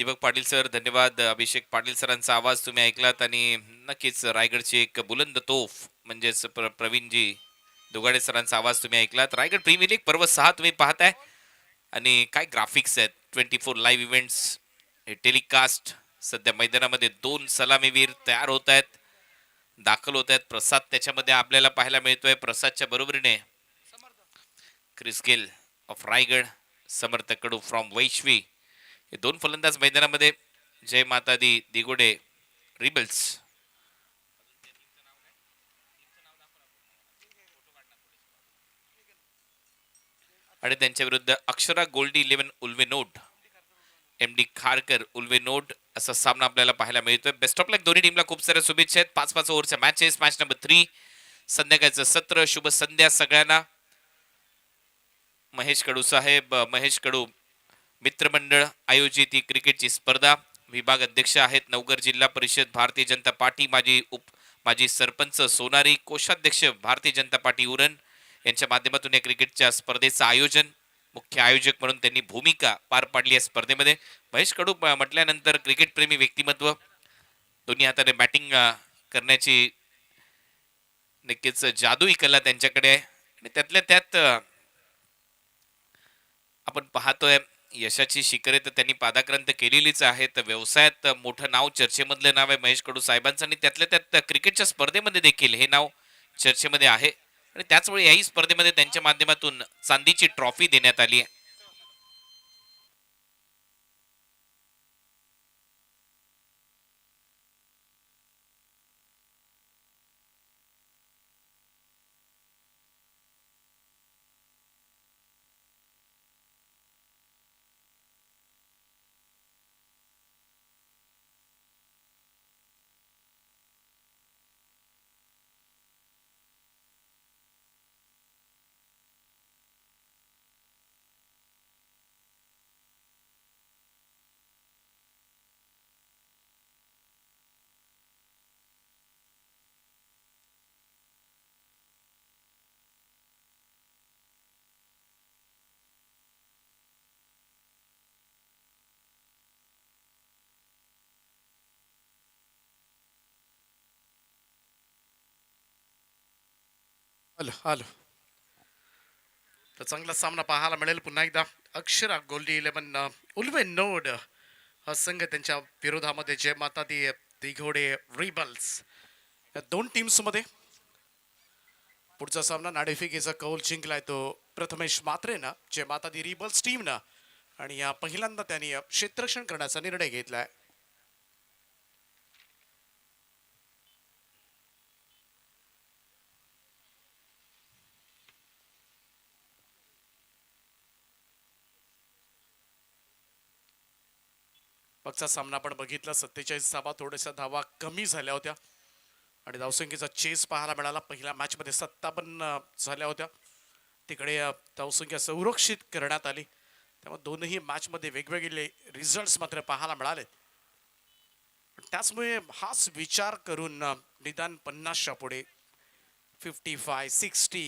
Deepak Patil sir धन्यवाद. अभिषेक पाटील सरांचा आवाज तुम्ही ऐकलात आणि नक्कीच रायगडची एक बुलंद तोफ म्हणजेच प्रवीणजी दुगाडे सरांचा आवाज तुम्ही ऐकलात. रायगड प्रीमियर लीग पर्व 6 तुम्ही पाहताय आणि काय ग्राफिक्स आहेत. 24 लाईव्ह इव्हेंट्स हे टेलिकास्ट. सध्या मैदानामध्ये 2 सलामीवीर तयार होत आहेत, दाखल होत आहेत. प्रसाद त्याच्यामध्ये आपल्याला पाहायला मिळतोय. प्रसादच्या बरोबरीने Chris Gayle of Raigad, Samarth Kadu from Vaishvi, हे दोन फलंदाज मैदानामध्ये. जय माता दी दिगोडे रिबल्स आणि त्यांच्या विरुद्ध Akshara Goldy 11 Ulwe node, M D Kharkar Ulwe node, असा सामना आपल्याला पाहायला मिळतोय. बेस्ट ऑफ लक दोन्ही टीमला. खूप साऱ्या शुभेच्छा आहेत. 5-5 ओव्हरच्या मॅचेस. मॅच नंबर 3 संध्याकाळचं सत्र. शुभ संध्या सगळ्यांना. महेश कडू साहेब, महेश कडू मित्रमंडळ आयोजित ही क्रिकेटची स्पर्धा. विभाग अध्यक्ष आहेत नवघर जिल्हा परिषद भारतीय जनता पार्टी, माजी सरपंच सोनारी, कोषाध्यक्ष भारतीय जनता पार्टी उरण यांच्या माध्यमातून या क्रिकेटच्या स्पर्धेचं आयोजन, मुख्य आयोजक म्हणून त्यांनी भूमिका पार पाडली या स्पर्धेमध्ये. महेश कडू म्हटल्यानंतर क्रिकेट प्रेमी व्यक्तिमत्व, दोन्ही हाताने बॅटिंग करण्याची नक्कीच जादुई कला त्यांच्याकडे आहे आणि त्यातल्या त्यात आपण पाहतोय यशाची शिखरे तर त्यांनी पादाक्रांत केलेलीच आहे. तर व्यवसायात मोठं नाव, चर्चेमधलं नाव आहे महेश कडू साहेबांचं आणि त्यातल्या त्यात क्रिकेटच्या स्पर्धेमध्ये देखील हे नाव चर्चेमध्ये आहे आणि त्याचवेळी याही स्पर्धेमध्ये त्यांच्या माध्यमातून चांदीची ट्रॉफी देण्यात आली आहे. Hello hello. तर चांगला सामना पाहायला मिळेल पुन्हा एकदा. अक्षरा गोल्डी 11 उल्वे नोड हा संघ त्यांच्या विरोधामध्ये जय माता दी दिघोडे रिबल्स या दोन टीम्समध्ये. पुढचा सामना नाणेफेकीचा कौल जिंकलाय तो प्रथमेश मात्रेनं जय माता दी रिबल्स टीमनं आणि या पहिल्यांदा त्यांनी क्षेत्ररक्षण करण्याचा निर्णय घेतलाय. मागचा सामना आपण बघितला 47 धावा, थोड्याशा धावा कमी झाल्या होत्या आणि धावसंख्येचा चेस पाहायला मिळाला. पहिल्या मॅचमध्ये 57 झाल्या होत्या, तिकडे धावसंख्या संरक्षित करण्यात आली. त्यामुळे दोनही मॅचमध्ये वेगवेगळे रिझल्ट्स मात्र पाहायला मिळाले. त्याचमुळे हाच विचार करून निदान 50च्या पुढे 55-60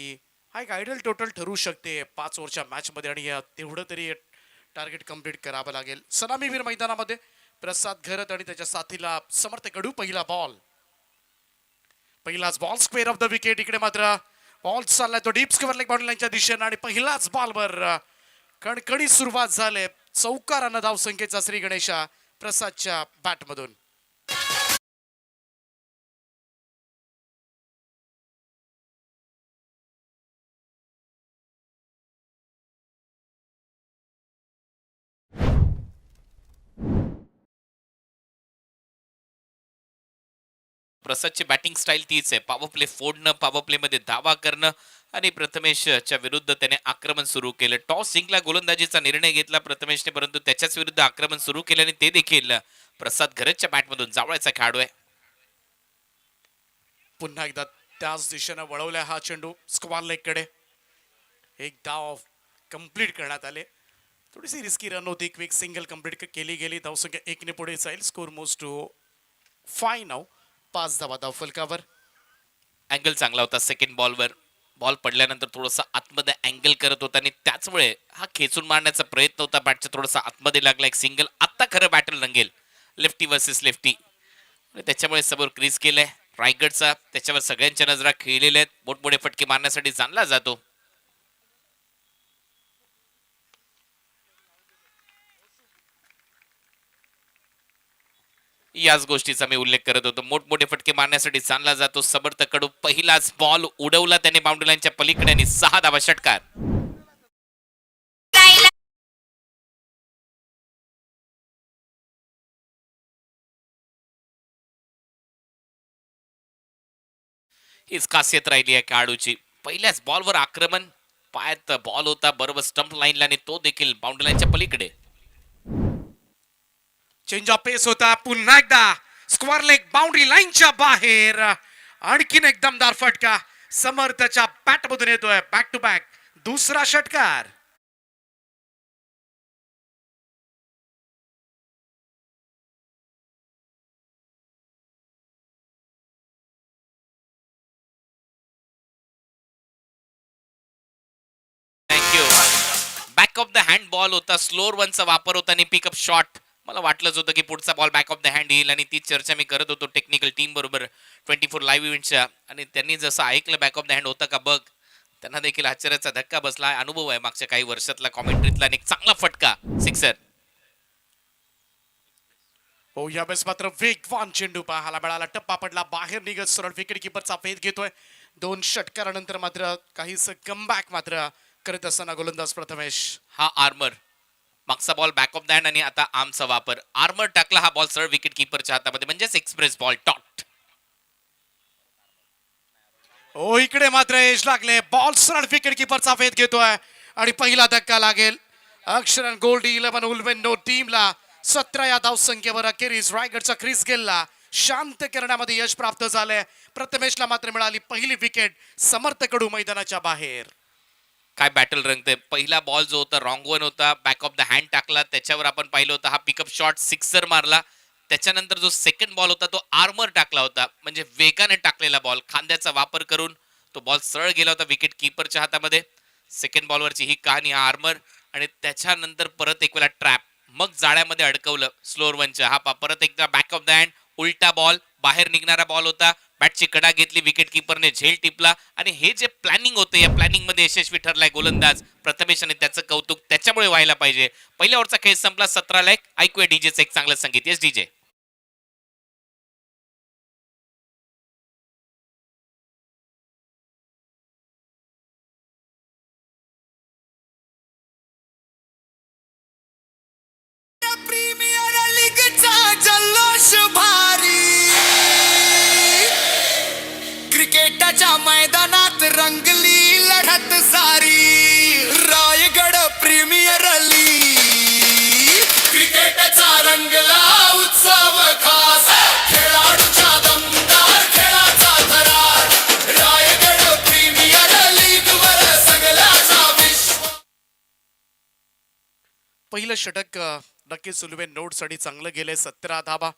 हा एक आयडियल टोटल ठरू शकते 5 ओव्हरच्या मॅचमध्ये आणि तेवढं तरी टार्गेट कम्प्लीट करावं लागेल. सलामीवीर मैदानामध्ये प्रसाद घरत आणि त्याच्या साथीला समर्थ कडू. पहिलाच ball square of the wicket. इकडे मात्र बॉल चाललाय तो डीप स्क्वेअर लेग बाउंड्री लाईनच्या दिशेने आणि पहिलाच बॉलवर कणकणी सुरुवात झाली. चौकारानं धावसंख्येचा श्री गणेशा प्रसादच्या बॅटमधून. प्रसादची बॅटिंग स्टाईल तीच आहे. पॉवर प्ले फोडणं, पॉवर प्ले मध्ये धावा करणं आणि प्रथमेशच्या विरुद्ध त्याने आक्रमण सुरू केलं. टॉस जिंकला, गोलंदाजीचा निर्णय घेतला प्रथमेशने, परंतु त्याच्याच विरुद्ध आक्रमण सुरू केलं आणि ते देखील प्रसाद घरतच्या बॅटमधून. जावळाचा खेळाडू आहे. पुन्हा एकदा त्याच दिशेनं वळवल्या हा चेंडू स्क्वार लेग कडे. एक धाव कंप्लीट करण्यात आले. थोडीशी रिस्की रन होती. क्विक सिंगल कंप्लीट केली गेली. धावसंख्या 1 ने पुढे जाईल. स्कोर मोस्ट टू 5 नाव. 5 धावा धाव फलकावर. अँगल चांगला होता सेकंड बॉलवर. बॉल पडल्यानंतर थोडासा आतमध्ये अँगल करत होता आणि त्याचमुळे हा खेचून मारण्याचा प्रयत्न होता. बॅटच्या थोडासा आतमध्ये लागला एक सिंगल. आत्ता खरं बॅटल रंगेल लेफ्टी वर्सेस लेफ्टी. त्याच्यामुळे समोर क्रीज केलंय रायगडचा. त्याच्यावर सगळ्यांच्या नजरा खेळलेल्या आहेत. मोठमोठे फटके मारण्यासाठी जाणला जातो. याच गोष्टीचा मी उल्लेख करत होतो. मोठमोठे फटके मारण्यासाठी जाणला जातो समर्थकडून. पहिलाच बॉल उडवला त्याने बाउंड्री लाईनच्या पलीकडे आणि 6 धावा षटकार. हीच खासियत राहिली आहे खेळाडूची. पहिल्याच बॉलवर आक्रमण. पायात बॉल होता बरोबर स्टंप लाईनला आणि तो देखील बाउंड्री लाईनच्या पलीकडे. चेंज ऑफ पेस होता. पुन्हा एकदा स्क्वेअर लेग बाउंड्री लाईनच्या बाहेर. आणखीन एक दमदार फटका समर्थच्या बॅट मधून येतोय. बॅक टू बॅक दुसरा षटकार. Thank you. Back of the hand ball होता. स्लोअर वनचा वापर होता आणि पिकअप शॉट. मला वाटलंच होतं की पुढचा ball back of the hand येईल आणि तीच चर्चा मी करत होतो टेक्निकल टीम बरोबर 24 लाईव्ह इव्हेंटच्या. आणि त्यांनी जसं ऐकलं बॅक ऑफ द हँड होता का बघ, त्यांना देखील आश्चर्याचा धक्का बसला. अनुभव आहे मागच्या काही वर्षातला कॉमेंट्रीतला आणि एक चांगला फटका सिक्सर. हो यावेळेस मात्र वेगवान चेंडू पाहायला मिळाला. टप्पा पडला बाहेर निघत सरळ विकेट किपरचा फेद घेतोय. 2 षटकारानंतर मात्र काहीच कमबॅक मात्र करत असताना गोलंदाज प्रथमेश. हा आर्मर. मागचा ball back of the hand आणि आता आर्मचा वापर. आर्मर टाकला हा बॉल सरळ विकेट किपरच्या हातामध्ये म्हणजेच एक्सप्रेस बॉल टॉट. हो इकडे मात्र एज लागले. बॉल सरळ विकेट किपरचा फेद घेतोय आणि पहिला धक्का लागेल अक्षरन गोल्डी 11 उल्वेन नो टीमला. 17 या धावसंख्येवर अखेरीस रायगडचा क्रिस गेलला शांत करण्यामध्ये यश प्राप्त झालंय. प्रथमेशला मात्र मिळाली पहिली विकेट समर्थकडू मैदानाच्या बाहेर. काय बॅटल रंगते. पहिला बॉल जो होता रॉंग वन होता. बॅक ऑफ द हँड टाकला. त्याच्यावर आपण पाहिलं होतं हा पिकअप शॉट सिक्सर मारला. त्याच्यानंतर जो सेकंड बॉल होता तो आर्मर टाकला होता म्हणजे वेगाने टाकलेला बॉल. खांद्याचा वापर करून तो बॉल सरळ गेला होता विकेट किपरच्या हातामध्ये. सेकंड बॉलवरची ही कहाणी आर्मर आणि त्याच्यानंतर परत एक वेळा ट्रॅप. मग जाळ्यामध्ये अडकवलं स्लोअर वनच्या. हा परत एकदा बॅक ऑफ द हँड उलटा बॉल बाहेर निघणारा बॉल होता. बॅटची कडा घेतली विकेट किपरने झेल टिपला आणि हे जे प्लॅनिंग होतं या प्लॅनिंग मध्ये यशस्वी ठरलाय गोलंदाज प्रथमेश आणि त्याचं कौतुक त्याच्यामुळे व्हायला पाहिजे. पहिल्या ओव्हरचा खेळ संपला 17 ला 1. ऐकूया डीजेचं एक चांगलं संगीत. Yes DJ. प्रीमियर लीगचा जल्लोष भारी. क्रिकेटच्या मैदानात रंगली लढत सारी. रायगड प्रीमियर लीग क्रिकेटचा रंगला उत्सव खास. खेळाडूच्या दमदार खेळाचा थरार. रायगड प्रीमियर लीग वर सगळ्याचा विश्व. पहिलं षटक नक्कीच उल्वेन नोट साठी चांगलं गेले. 17 धाबा.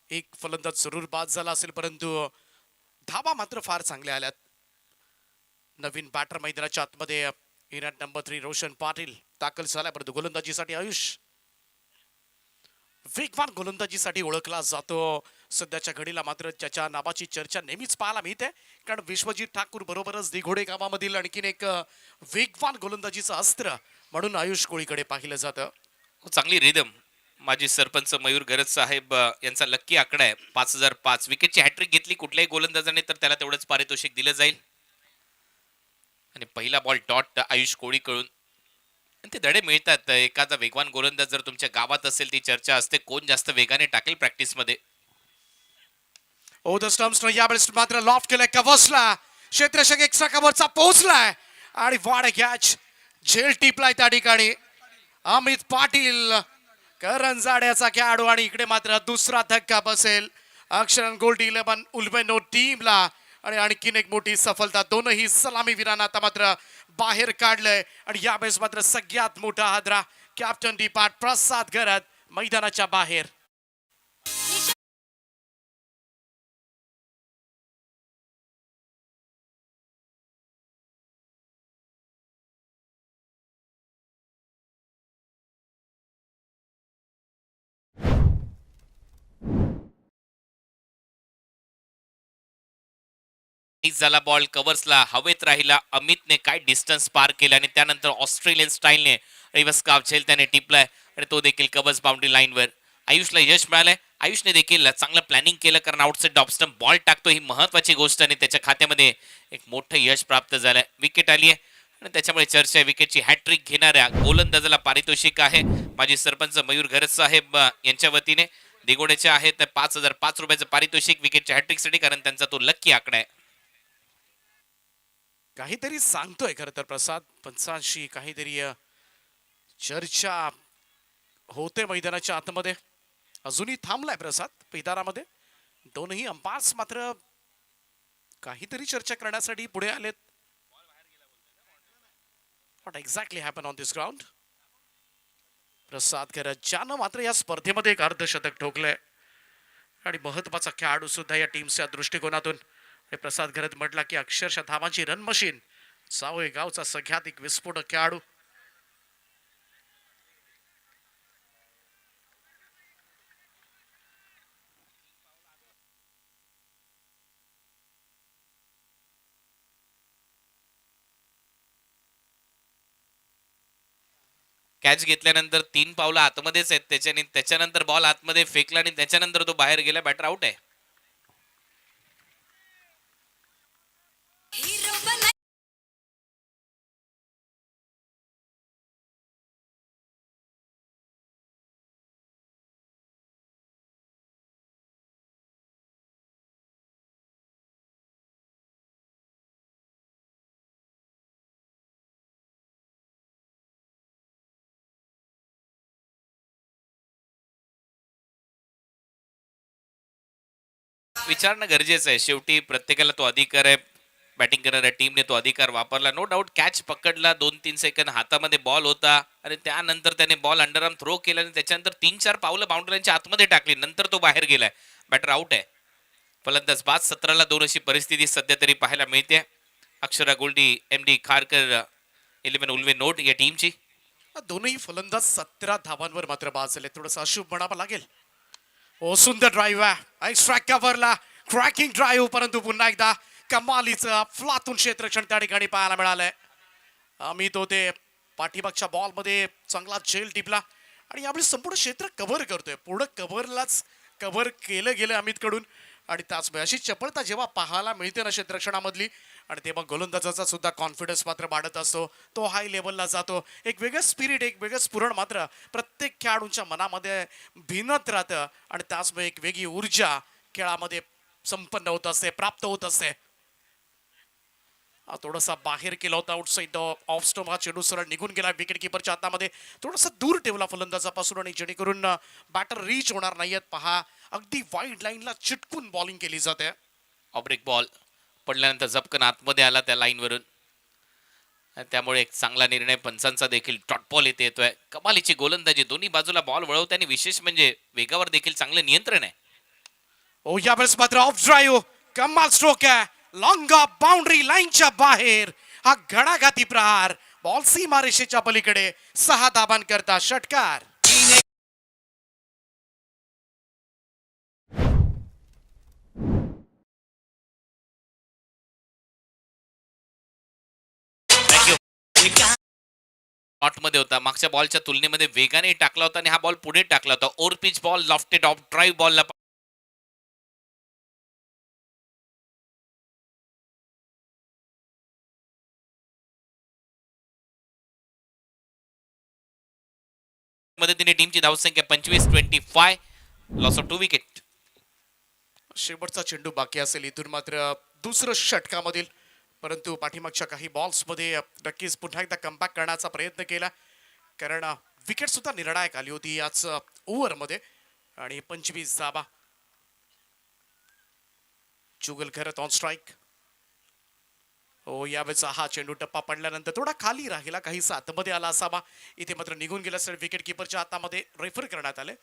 एक फलंदाज जरूर बाद झाला असेल परंतु धाबा मात्र फार चांगल्या आल्यात. नवीन बॅटर मैदानाच्या आतमध्ये इराण नंबर 3 रोशन पाटील दाखल झाला. परंतु गोलंदाजीसाठी आयुष वेगवान गोलंदाजीसाठी ओळखला जातो. सध्याच्या घडीला मात्र त्याच्या नावाची चर्चा नेहमीच पाहायला मिळते कारण विश्वजित ठाकूर बरोबरच दिघोडे गावामधील आणखीन एक वेगवान गोलंदाजीचं अस्त्र म्हणून आयुष कोळीकडे पाहिलं जातं. चांगली रिदम. माजी सरपंच मयूर गरज साहेब यांचा लक्की आकडा आहे 5005. विकेटची हॅट्रिक घेतली कुठल्याही गोलंदाजाने तर त्याला तेवढंच पारितोषिक दिलं जाईल. आणि पहिला बॉल डॉट आयुष कोळीकडून. ते धडे मिळतात. एखादा वेगवान गोलंदाज जर तुमच्या गावात असेल ती चर्चा असते कोण जास्त वेगाने टाकेल प्रॅक्टिस मध्ये. ओ द स्टम्प्सनं यावेळेस मात्र लॉफ्ट केलाय. कव्हर्सला क्षेत्ररक्षक एक्स्ट्रा कव्हरचा पोहोचलाय आणि वाड कॅच झेल टिपलाय त्या ठिकाणी. अमित पाटील करंजाड्याचा खेळाडू आणि इकडे मात्र दुसरा धक्का बसेल अक्षरन गोल्डी 11 उल्वेनो टीमला आणि आणखीन एक मोठी सफलता. दोनही सलामी वीरांना आता मात्र बाहेर काढलंय आणि यावेळेस मात्र सगळ्यात मोठा हादरा कॅप्टन दीपाट प्रसाद करत मैदानाच्या बाहेर. झाला बॉल कव्हर्सला हवेत राहिला. अमितने काय डिस्टन्स पार केला आणि त्यानंतर ऑस्ट्रेलियन स्टाईलने रिव्हर्स काप झेल त्याने टिपलाय आणि तो देखील कव्हर्स बाउंड्री लाईनवर. आयुषला यश मिळालंय. आयुषने देखील चांगलं प्लॅनिंग केलं कारण आउटसाइड डॉपस्टम्प बॉल टाकतो ही महत्वाची गोष्ट आणि त्याच्या खात्यामध्ये एक मोठं यश प्राप्त झालंय. विकेट आली आहे आणि त्याच्यामुळे चर्चा आहे विकेटची हॅट्रिक घेणाऱ्या गोलंदाजाला पारितोषिक आहे. माजी सरपंच मयूर घरत साहेब यांच्या वतीने दिगोड्याचे आहेत 5,005 रुपयाचं पारितोषिक विकेटच्या हॅट्रिकसाठी कारण त्यांचा तो लक्की आकडा आहे. काहीतरी सांगतोय खरं तर प्रसाद पंचांशी काहीतरी चर्चा होते मैदानाच्या आतमध्ये. अजूनही थांबलाय प्रसाद मैदानामध्ये. दोनही अंपायर्स मात्र काहीतरी चर्चा करण्यासाठी पुढे आलेत. What exactly happen on this ground. Prasad खरं ज्यानं मात्र या स्पर्धेमध्ये एक अर्धशतक ठोकलंय आणि महत्वाचा खेळाडू सुद्धा या टीमच्या दृष्टिकोनातून. प्रसाद घरत म्हटला की अक्षरशः धावांची रन मशीन जावळे गावचा सगळ्यात एक विस्फोटक खेळाडू. कॅच घेतल्यानंतर 3 पावलं आतमध्येच आहेत त्याच्यानंतर बॉल आतमध्ये फेकला आणि त्याच्यानंतर तो बाहेर गेला. बॅटर आउट आहे. विचारणं गरजेचं आहे. शेवटी प्रत्येकाला तो अधिकार आहे. बॅटिंग करणाऱ्या टीमने तो अधिकार वापरला. नो डाऊट कॅच पकडला. 2-3 सेकंद हातामध्ये बॉल होता आणि त्यानंतर त्याने बॉल अंडरआर्म थ्रो केला आणि त्याच्यानंतर 3-4 पावलं बाउंड्रीच्या आतमध्ये टाकली. नंतर तो बाहेर गेलाय. बॅटर आउट आहे. फलंदाज बाद 17ला 2 अशी परिस्थिती सध्या तरी पाहायला मिळते. अक्षरा गोल्डी MD खारकर 11 उल्वे नोट या टीमची. दोनही फलंदाज 17 धावांवर मात्र बाद झाले. थोडंसं अशुभ म्हणावं लागेल. ओ सुंदर ड्राईव्ह आहे. स्ट्राईक कव्हरला क्रॅकिंग ड्राईव्ह परंतु पुन्हा एकदा कमालीचं फ्लातून क्षेत्ररक्षण त्या ठिकाणी पाहायला मिळालंय. अमित होते पाठीमागच्या बॉलमध्ये चांगला झेल टिपला आणि यावेळी संपूर्ण क्षेत्र कव्हर करतोय. पूर्ण कव्हरलाच कव्हर केलं गेलं अमित कडून आणि त्याच अशी चपळता जेव्हा पाहायला मिळते ना क्षेत्ररक्षणामधली आणि तेव्हा गोलंदाजाचा सुद्धा कॉन्फिडन्स मात्र वाढत असतो. तो हाय लेवलला जातो. एक वेगळं स्पिरिट एक वेगळं स्फुरण मात्र प्रत्येक खेळाडूंच्या मनामध्ये भिनत राहतं आणि त्याचमुळे एक वेगळी ऊर्जा खेळामध्ये संपन्न होत असते प्राप्त होत असते. थोडासा बाहेर केला होता आउटसाइड ऑफ स्टोम. हा चेंडू सरळ निघून गेला विकेट किपरच्या हातामध्ये. थोडासा दूर ठेवला फलंदाजापासून आणि जेणेकरून बॅटर रीच होणार नाहीयेत. पहा अगदी वाईड लाईनला चिटकून बॉलिंग केली जाते. ऑब्रेक बॉल पडल्यानंतर झपकन आतमध्ये आला त्या लाईनवरून. त्यामुळे एक चांगला निर्णय पंचांचा देखील. डॉट बॉल येतोय. कमालीची गोलंदाजी. दोन्ही बाजूला बॉल वळवताना विशेष म्हणजे वेगावर देखील चांगलं नियंत्रण आहे. ओ यावेळेस मात्र ऑफ ड्राईव्ह कमाल स्ट्रोक आहे. लॉंग बाउंड्री लाईनच्या बाहेर हा घणाघाती प्रहार. बॉल सीमारेषेच्या पलीकडे 6 धाबांकरता षटकार. मध्ये होता. मागच्या बॉलच्या तुलनेमध्ये वेगाने टाकला होता आणि हा बॉल पुढे टाकला होता. Over pitch ball lofted off drive बॉलला मदतीने टीमची धावसंख्या 25-25. Loss of 2 wicket. शेवटचा चेंडू बाकी असेल इथून मात्र दुसरं षटकामधील. परंतु पाठीमागच्या काही बॉल्समध्ये नक्कीच पुन्हा एकदा कमबॅक करण्याचा प्रयत्न केला कारण विकेट सुद्धा निर्णायक आली होती याच ओव्हरमध्ये आणि 25 धावा. जुगल घरत ऑन स्ट्राईक. हो यावेळेचा हा चेंडू टप्पा पडल्यानंतर थोडा खाली राहिला काहीसा आतमध्ये आला असावा. इथे मात्र निघून गेला सर विकेट किपरच्या हातामध्ये रेफर करण्यात आले.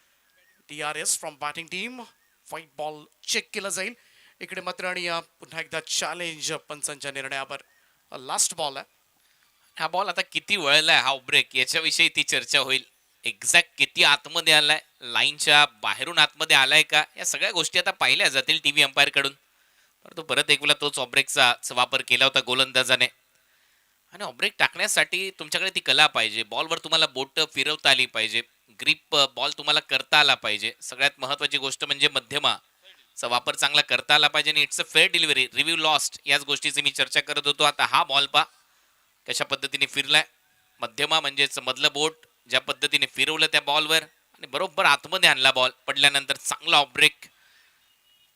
DRS from batting team. White ball check केला जाईल इकडे मात्र आणि पुन्हा एकदा चॅलेंज पंचांच्या निर्णयावर. लास्ट बॉल आहे. हा बॉल आता किती वळलाय हा ब्रेक याच्याविषयी ती चर्चा होईल. एक्झॅक्ट किती आतमध्ये आलाय. लाईनच्या बाहेरून आतमध्ये आलाय का या सगळ्या गोष्टी आता पाहिल्या जातील टीव्ही अंपायर कडून. परंतु परत एक वेळा तोच ऑब्रेकचा वापर केला होता गोलंदाजाने. आणि ऑब्रेक टाकण्यासाठी तुमच्याकडे ती कला पाहिजे. बॉलवर तुम्हाला बोट फिरवता आली पाहिजे. ग्रिप बॉल तुम्हाला करता आला पाहिजे. सगळ्यात महत्वाची गोष्ट म्हणजे मध्यमाचा वापर चांगला करता आला पाहिजे आणि it's a fair delivery. Review lost याच गोष्टीची मी चर्चा करत होतो. आता हा बॉल पा कशा पद्धतीने फिरलाय. मध्यमा म्हणजेच मधलं बोट ज्या पद्धतीने फिरवलं त्या बॉलवर आणि बरोबर आतमध्ये आणला बॉल. पडल्यानंतर चांगला ऑब्रेक.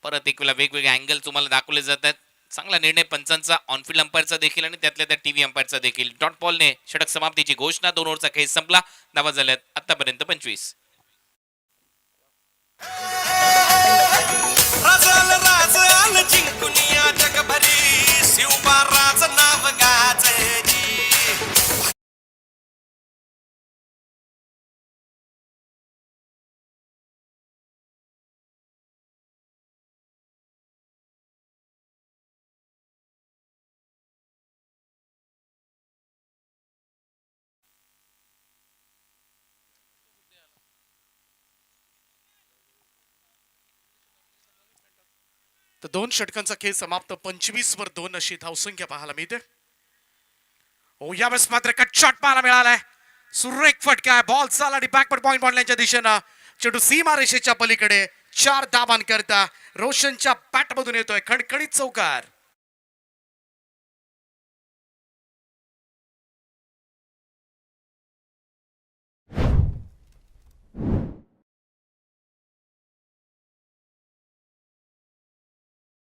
परत एक वेळा वेगवेगळे अँगल तुम्हाला दाखवले जातात. चांगला निर्णय पंचांचा, ऑनफिल्ड अंपायरचा देखील आणि त्यातल्या त्या टीव्ही अंपायरचा देखील. डॉट बॉलने षटक समाप्तीची घोषणा. 2 ओव्हरचा खेळ संपला. धावा झाल्यात आतापर्यंत 25. राजाल राज आल जिंकुनिया जगभरी शिवबा राज नाव गाजजी. तर 2 षटकांचा खेळ समाप्त. 25 वर 2 अशी धावसंख्या पाहायला मिळते. हो, यावेळेस मात्र कट शॉट पाहायला मिळालाय. सुरेख फटका आहे. बॉल चालला आणि बॅकवर्ड पॉइंट बॉलच्या दिशेनं चेंडू सीमारेषेच्या पलीकडे 4 धाबांकरता रोशनच्या बॅटमधून येतोय खणखणीत चौकार.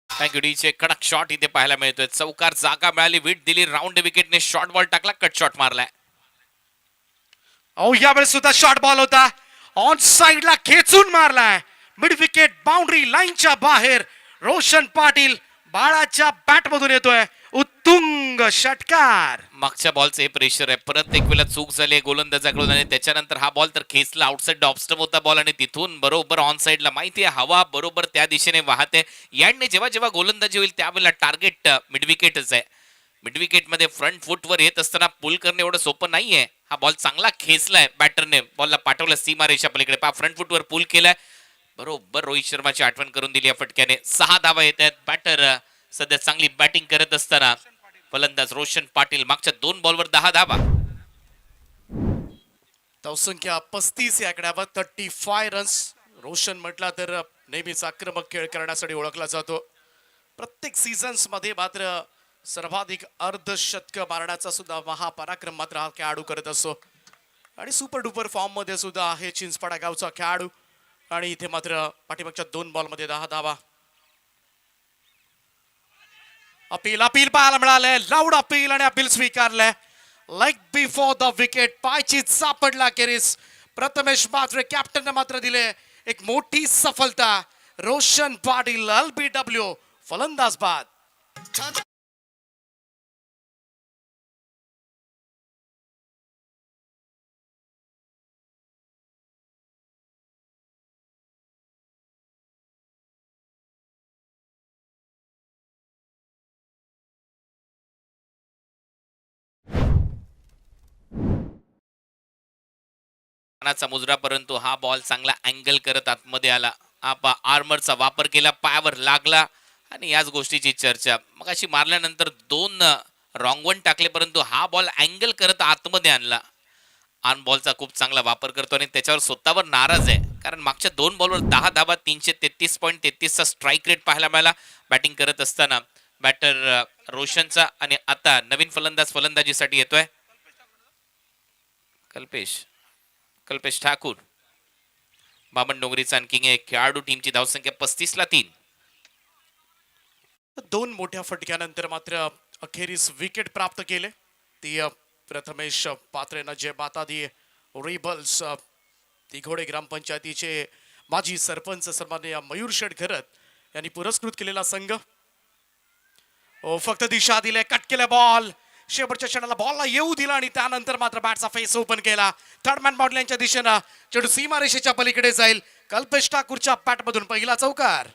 थँक्यू डीचे. कडक शॉट इथे पाहायला मिळतोय. चौकार. जागा मिळाली. विट दिली. राऊंड विकेटने शॉर्ट बॉल टाकला. कट शॉट मारलाय. अहो, यावेळेस सुद्धा शॉर्ट बॉल होता. ऑन साइडला खेचून मारलाय. मिड विकेट बाउंड्री लाईनच्या बाहेर. रोशन पाटील बाळाच्या बॅट मधून येतोय उत्तुंग षटकार. मागच्या बॉलचं हे प्रेशर आहे. परत एक वेळा चूक झाली आहे गोलंदाजाकडून आणि त्याच्यानंतर हा बॉल तर खेचला. आउटसाइड ऑफस्टम होता बॉल आणि तिथून बरोबर ऑन साइडला. माहिती आहे हवा बरोबर त्या दिशेने वाहते. याने जेव्हा जेव्हा गोलंदाजी होईल त्यावेळेला टार्गेट मिड विकेटच आहे. मिड विकेटमध्ये फ्रंट फुटवर येत असताना पुल करणं एवढं सोपं नाहीये. हा बॉल चांगला खेचलाय बॅटरने. बॉलला पाठवलं सीमारेषा पलीकडे. फ्रंट फुटवर पुल केलाय. बरोबर रोहित शर्माची आठवण करून दिली या फटक्याने. 6 धावा येत आहेत. बॅटर सध्या चांगली बॅटिंग करत असताना फलंदाज रोशन पाटील मागच्या 2 बॉलवर 10 धावा. धावसंख्या 35 या आकड्यावर 35 रन्स. रोशन म्हटला तर नेहमीच आक्रमक खेळ करण्यासाठी ओळखला जातो. प्रत्येक सीझन्स मध्ये मात्र सर्वाधिक अर्धशतक मारण्याचा सुद्धा महापराक्रम मात्र हा खेळाडू करत असतो आणि सुपर डुपर फॉर्म मध्ये सुद्धा आहे चिंचपाडा गावचा खेळाडू. आणि इथे मात्र पाठीमागच्या 2 बॉलमध्ये 10 धावा. अपील पाहायला मिळालंय. लाऊड अपील आणि अपील स्वीकारलंय. Leg before the wicket. पायची सापडला केरीस. प्रथमेश मात्र कॅप्टनने मात्र दिले एक मोठी सफलता. रोशन पाटील LBW फलंदाज बाद. चा मुजरा. परंतु हा बॉल चांगला अँगल करत आतमध्ये आला. आर्मरचा वापर केला. पायावर लागला आणि याच गोष्टीची चर्चा. मग अशी मारल्यानंतर 2 रॉंग वन टाकले परंतु हा बॉल अँगल करत आतमध्ये आणला. ऑन बॉलचा खूप चांगला वापर करतो आणि त्याच्यावर स्वतःवर नाराज आहे. कारण मागच्या 2 बॉलवर 10 धावा. 333.33 चा स्ट्राईक रेट पाहायला मिळाला बॅटिंग करत असताना बॅटर रोशनचा. आणि आता नवीन फलंदाज फलंदाजीसाठी येतोय कल्पेश ठाकूर. बामण डोंगरीचा आणखी एक खेळाडू. टीमची धावसंख्या 35 ला 3. 2 मोठ्या फटक्यानंतर मात्र अखेरीस विकेट प्राप्त केले. ती प्रथमेश पात्रेनं जे माता दी रिबल्स तिघोडे ग्रामपंचायतीचे माजी सरपंच सन्माननीय मयूर शेठ घरत यांनी पुरस्कृत केलेला संघ. फक्त दिशा दिले. कट केले बॉल. शेवटच्या क्षणाला बॉलला येऊ दिला आणि त्यानंतर मात्र बॅटचा फेस ओपन केला. थर्ड मॅन बॉटल्यांच्या दिशेनं चेंडू सीमारेषेच्या पलीकडे जाईल. कल्पेश ठाकूरच्या बॅटमधून पहिला चौकार.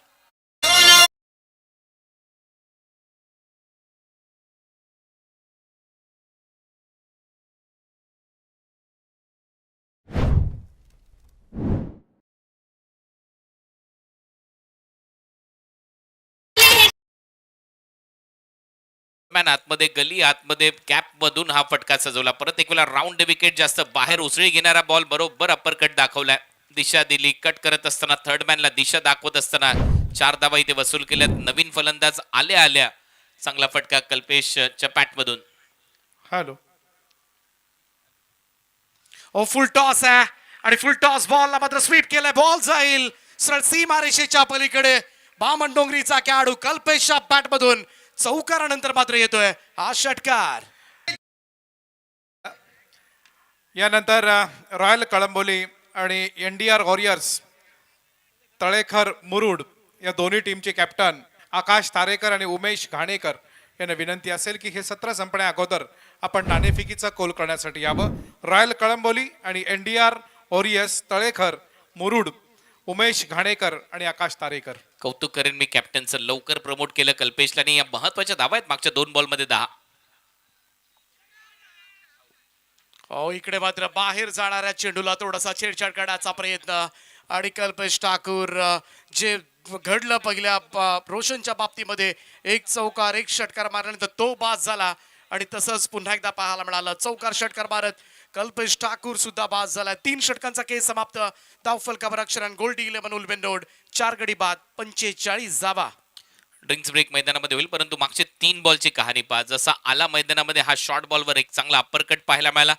मॅन आतमध्ये गली आतमध्ये कॅप मधून हा फटका सजवला. परत एक वेळा राऊंड विकेट जास्त बाहेर उसळी घेणारा बॉल बरोबर अप्पर कट दाखवलाय. दिशा दिली कट करत असताना थर्ड मॅनला दिशा दाखवत असताना 4 धावा इथे वसूल केल्यात. नवीन फलंदाज आल्या चांगला फटका कल्पेशच्या पॅट मधून. हॅलो ओ फुल टॉस आहे आणि फुल टॉस बॉलला मात्र स्वीप केलाय. बॉल जाईल सरळ सीमारेषेच्या पलीकडे. बामणडोंगरीचा खेळाडू कल्पेशच्या बॅट मधून चौकारानंतर मात्र येतोय हा षटकार. यानंतर रॉयल कळंबोली आणि NDR वॉरियर्स तळेखर मुरुड या दोन्ही टीमचे कॅप्टन आकाश तारेकर आणि उमेश घाणेकर यांना विनंती असेल की हे सत्र संपण्या अगोदर आपण नाणेफेकीचा कोल करण्यासाठी यावं. रॉयल कळंबोली आणि NDR वॉरियर्स तळेखर मुरुड उमेश घाणेकर आणि आकाश तारेकर. कौतुक करेन मी कॅप्टनचं, लवकर प्रमोट केलं कल्पेशला आणि या महत्वाच्या धावा आहेत मागच्या 2 बॉलमध्ये 10. हो इकडे मात्र बाहेर जाणाऱ्या चेंडूला थोडासा छेडछाड करण्याचा प्रयत्न आणि कल्पेश ठाकूर जे घडलं पहिल्या रोशनच्या बाबतीमध्ये एक चौकार एक षटकार मारल्यानंतर तो बाद झाला आणि तसंच पुन्हा एकदा पाहायला मिळालं चौकार षटकार मारत कल्पेश ठाकूर सुद्धा बाद झाला. 3 षटकांचा केस समाप्त. धावफलकावर अक्षरान गोल्डी 11 उल्बेनोड 4 गडी बाद 45 धावा. ड्रिंक्स ब्रेक मैदानामध्ये होईल परंतु मागचे 3 बॉलची कहाणी पहा. जसा आला मैदानामध्ये हा शॉर्ट बॉलवर एक चांगला अप्पर कट पाहायला मिळाला.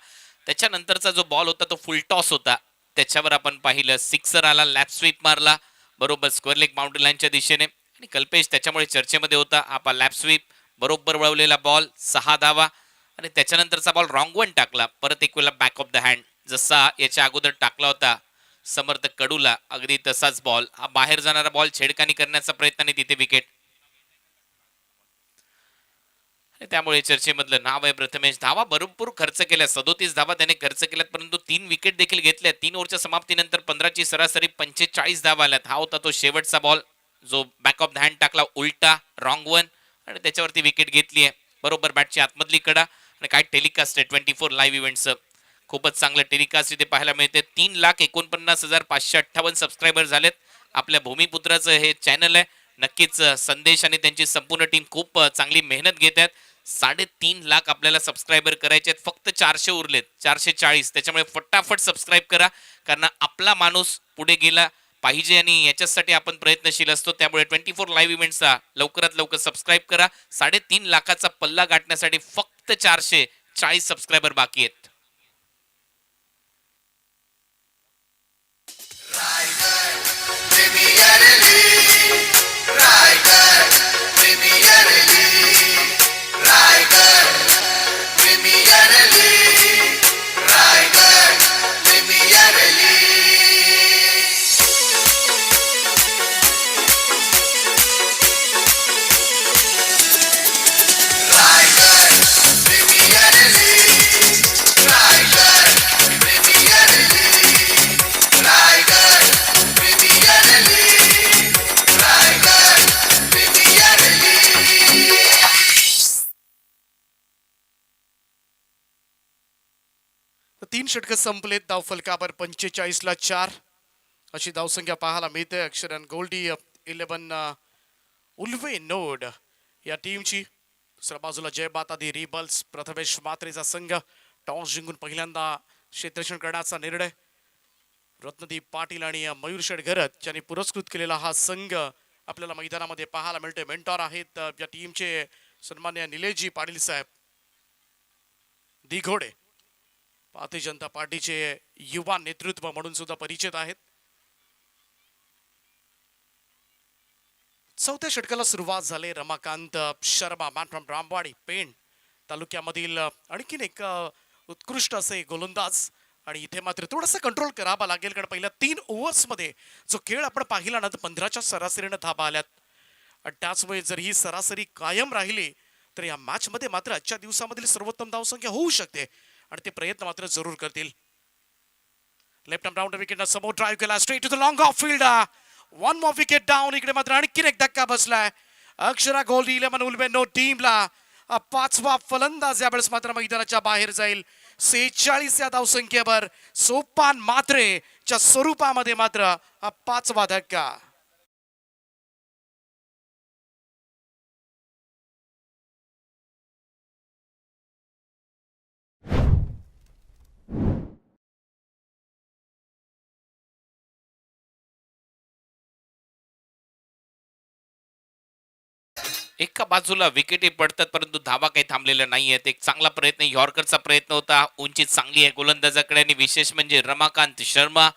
त्याच्यानंतरचा जो बॉल होता तो फुल टॉस होता. त्याच्यावर आपण पाहिलं सिक्सर आला, लॅप स्वीप मारला बरोबर स्क्वेअर लेग बाउंड्री लाईनच्या दिशेने आणि कल्पेश त्याच्यामुळे चर्चेमध्ये होता. आपला लॅप स्वीप बरोबर वळवलेला बॉल 6 धावा आणि त्याच्यानंतरचा बॉल रॉंग वन टाकला. परत एक वेळा बॅक ऑफ द हँड जसा याच्या अगोदर टाकला होता समर्थ कडूला अगदी तसाच बॉल. हा बाहेर जाणारा बॉल छेडखानी करण्याचा प्रयत्न आणि तिथे विकेट. त्यामुळे चर्चेमधलं नाव आहे प्रथमेश. धावा भरपूर खर्च केल्या, 37 धावा त्याने खर्च केल्यात परंतु 3 विकेट देखील घेतल्या. 3 ओव्हरच्या समाप्तीनंतर 15ची सरासरी 45 धावा आल्यात. हा होता तो शेवटचा बॉल जो बॅक ऑफ द हँड टाकला उलटा रॉंग वन आणि त्याच्यावरती विकेट घेतली आहे. बरोबर बॅटची आतमधली कडा आणि काय टेलिकास्ट आहे 24 लाईव्ह इव्हेंटचं. खूपच चांगलं टेलिकास्ट इथे पाहायला मिळते. 3,49,558 सबस्क्रायबर झालेत. आपल्या भूमिपुत्राचं हे चॅनल आहे. नक्कीच संदेश आणि त्यांची संपूर्ण टीम खूप चांगली मेहनत घेत आहेत. 3.5 लाख आपल्याला सबस्क्रायबर करायचे आहेत. फक्त 400 उरलेत 440. त्याच्यामुळे फटाफट सबस्क्राईब करा कारण आपला माणूस पुढे गेला पाहिजे आणि याच्यासाठी आपण प्रयत्नशील असतो. त्यामुळे 24 लाईव्ह इव्हेंट्सचा लवकरात लवकर सबस्क्राईब करा. 3.5 लाखाचा पल्ला गाठण्यासाठी फक्त 440 सबस्क्रायबर बाकी आहेत. तीन षटकं संपलेत. धावफलकावर 45ला 4 अशी धावसंख्या पाहायला मिळते. अक्षरन गोल्डी 11 उल्वे नोड या टीमची. दुसऱ्या बाजूला जय माता दी रिबल्स प्रथमेश मात्रेचा संघ टॉस जिंकून पहिल्यांदा क्षेत्ररक्षण करण्याचा निर्णय. रत्नदीप पाटील आणि मयूर शेडघरत यांनी पुरस्कृत केलेला हा संघ आपल्याला मैदानामध्ये पाहायला मिळतोय. मेंटॉर आहेत या टीमचे सन्मान्य निलेशजी पाटील साहेब दिघोडे. भारतीय जनता पार्टीचे युवा नेतृत्व म्हणून सुद्धा परिचित आहेत. 4थ्या षटकाला सुरुवात झाली. रमाकांत शर्मा मॅन फ्रॉम रामवाडी पेण तालुक्यामधील आणखीन एक उत्कृष्ट असे गोलंदाज आणि इथे मात्र थोडासा कंट्रोल करावा लागेल कारण पहिल्या 3 ओव्हर्समध्ये जो खेळ आपण पाहिला ना तर 15च्या सरासरीने धाबा आल्यात आणि त्याचमुळे जर ही सरासरी कायम राहिली तर या मॅच मध्ये मात्र आजच्या दिवसामधील सर्वोत्तम धावसंख्या होऊ शकते आणि ते प्रयत्न मात्र जरूर करतील. लेफ्ट आर्म राऊंड विकेट समोर ड्राईव्ह केला straight to the long off field. 1 more wicket down. इकडे मात्र आणखीन एक धक्का बसलाय. अक्षरा गोल्डी 11 उल्बे नो टीमला 5वा फलंदाज यावेळेस मात्र मैदानाच्या बाहेर जाईल. 46 या धावसंख्येवर सोपान मात्रेच्या स्वरूपामध्ये मात्र 5वा धक्का. एका बाजूला विकेटी पडतात परंतु धावा काही थांबलेल्या नाहीयेत. एक चांगला प्रयत्न यॉर्करचा प्रयत्न होता. उंची चांगली आहे गोलंदाजाकडे आणि विशेष म्हणजे रमाकांत शर्मा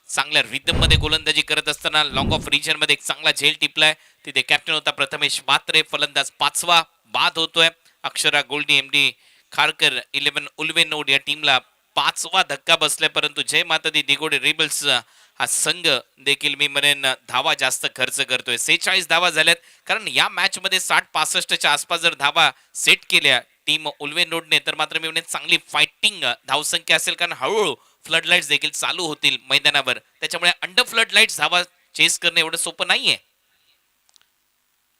चांगल्या रिदम मध्ये गोलंदाजी करत असताना लॉंग ऑफ रिजन मध्ये एक चांगला झेल टिपलाय. तिथे कॅप्टन होता प्रथमेश म्हात्रे, फलंदाज 5वा बाद होतोय. अक्षरा गोल्डी, एमडी खारकर, 11 उल्वे नोड या टीमला 5वा धक्का बसलाय. परंतु जय माता दी दिघोडे रेबल्स हा संघ देखील मी म्हणेन धावा जास्त खर्च करतोय. 46 धावा झाल्यात कारण या मॅच मध्ये 60-65च्या आसपास जर धावा सेट केल्या टीम उल्वे नोडने तर मात्र मी म्हणेन चांगली फायटिंग धावसंख्या असेल कारण हळूहळू फ्लड लाईट्स देखील चालू होतील मैदानावर. त्याच्यामुळे अंडर फ्लड लाईट्स धावा चेस करणं एवढं सोपं नाहीये.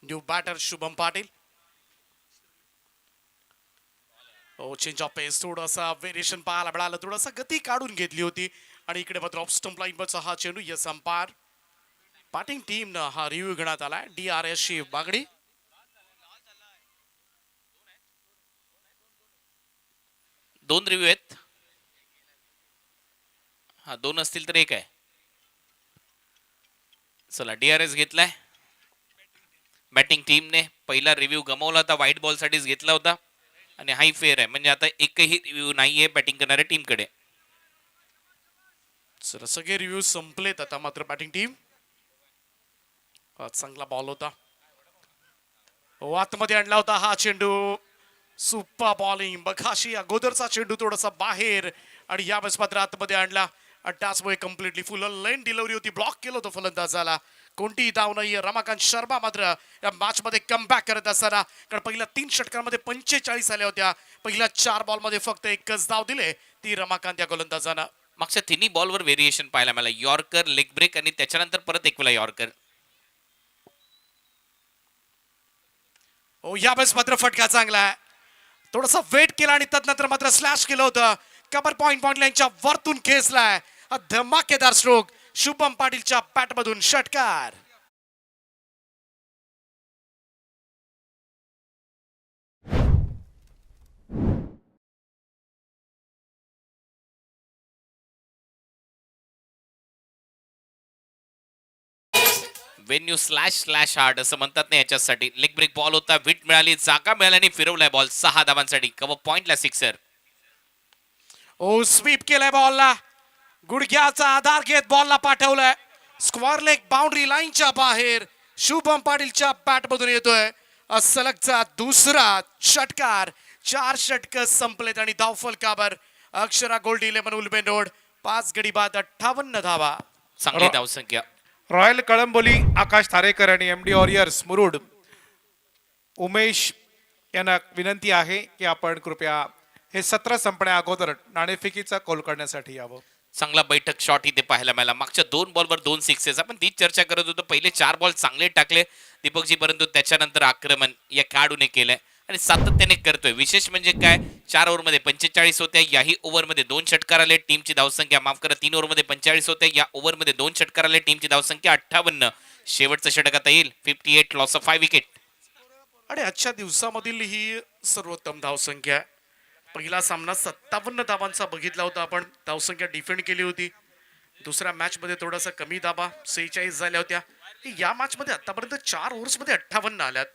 New batter Shubham Patil. Change of pace, थोडासा व्हेरिएशन पाहायला मिळालं, थोडासा गती काढून घेतली होती आणि इकडे मात्र ऑफ स्टंप लाईनवरचा हा चेंडू यस अंपायर बॅटिंग टीम न हा रिव्ह्यू घेण्यात आलाय. DRS ची मागणी. दोन रिव्ह्यू आहेत. हा दोन असतील तर एक आहे. चला DRS घेतलाय बॅटिंग टीमने. पहिला रिव्ह्यू गमावला होता, व्हाईट बॉल साठीच घेतला होता आणि हाय फेअर आहे म्हणजे आता एकही रिव्ह्यू नाहीये बॅटिंग करणाऱ्या टीमकडे. सर सगळे रिव्ह्यू संपलेत आता मात्र बॅटिंग टीम. चांगला बॉल होता, आतमध्ये आणला होता हा चेंडू. सुपर बॉलिंग बघाशी अगोदरचा चेंडू थोडासा बाहेर आणि यावेळेस मात्र आतमध्ये आणला. त्याचमुळे कम्प्लिटली फुल लेन डिलिव्हरी होती, ब्लॉक केलं होतं फलंदाजाला. कोणतीही धाव नाहीये. रमाकांत शर्मा मात्र या मॅच मध्ये कमबॅक करत असताना, कारण पहिल्या 3 षटकांमध्ये 45 आल्या होत्या, पहिल्या 4 बॉल मध्ये फक्त एकच धाव दिले ती रमाकांत या गोलंदाजानं. मागच्या तिन्ही बॉलवर व्हेरिएशन पाहायला मला, यॉर्कर, लेग ब्रेक आणि त्याच्यानंतर परत एक वेळा यॉर्कर. यावेळेस मात्र फटका चांगला आहे, थोडासा वेट केला आणि तदनंतर मात्र स्लॅश केलं होतं. कबर पॉइंट लाईनच्या वरतून खेचलाय. धमाकेदार स्ट्रोक शुभम पाटीलच्या बॅटमधून षटकार. वेन यू स्लॅश हार्ड असं म्हणतात ना याच्यासाठी. लेग ब्रेक बॉल होता, विट मिळाली, जागा मिळाली आणि फिरवलाय बॉल 6 धावांसाठी. कव्हर पॉइंटला सिक्सर. स्वीप केलाय बॉलला, गुडघ्याचा आधार घेत बॉलला पाठवलाय. स्क्वेअर लेग बाउंड्री लाईनच्या बाहेर शुभम पाटीलच्या बॅट मधून येतोय सलगचा दुसरा षटकार. 4 षटक संपलेत आणि धावफल काबर अक्षरा गोल्डी, 11 उल्बे नोड, 5 गडी बाद, 58 धावा. चांगली धावसंख्या. रॉयल कळंबोली आकाश थारेकर आणि MD वॉरियर्स मुरुड उमेश यांना विनंती आहे की आपण कृपया हे सत्र संपण्या अगोदर नाणेफेकीचा कॉल करण्यासाठी यावं. चांगला बैठक शॉट इथे पाहायला मिळाला. मागच्या 2 बॉलवर 2 सिक्सेस. आपण तीच चर्चा करत होतो. पहिले 4 बॉल चांगले टाकले दीपकजी, परंतु त्याच्यानंतर आक्रमण या खेळाडूने केलंय आणि सातत्याने करतोय. विशेष म्हणजे काय, 4 ओव्हरमध्ये 45 होत्या, याही ओव्हरमध्ये 2 षटकार आले. टीमची धावसंख्या माफ करा, 3 ओव्हरमध्ये 45 होत्या, या ओव्हरमध्ये 2 षटकार आले. टीमची धावसंख्या 58. शेवटचं षटक आता येईल. 58, लॉस ऑफ 5 विकेट. आणि आजच्या दिवसामधील ही सर्वोत्तम धावसंख्या आहे. पहिला सामना 57 धावांचा बघितला होता आपण, धावसंख्या डिफेंड केली होती. दुसऱ्या मॅच मध्ये थोडासा कमी धावा 46 झाल्या होत्या. या मॅच मध्ये आतापर्यंत 4 ओव्हर्स मध्ये 58 आल्यात.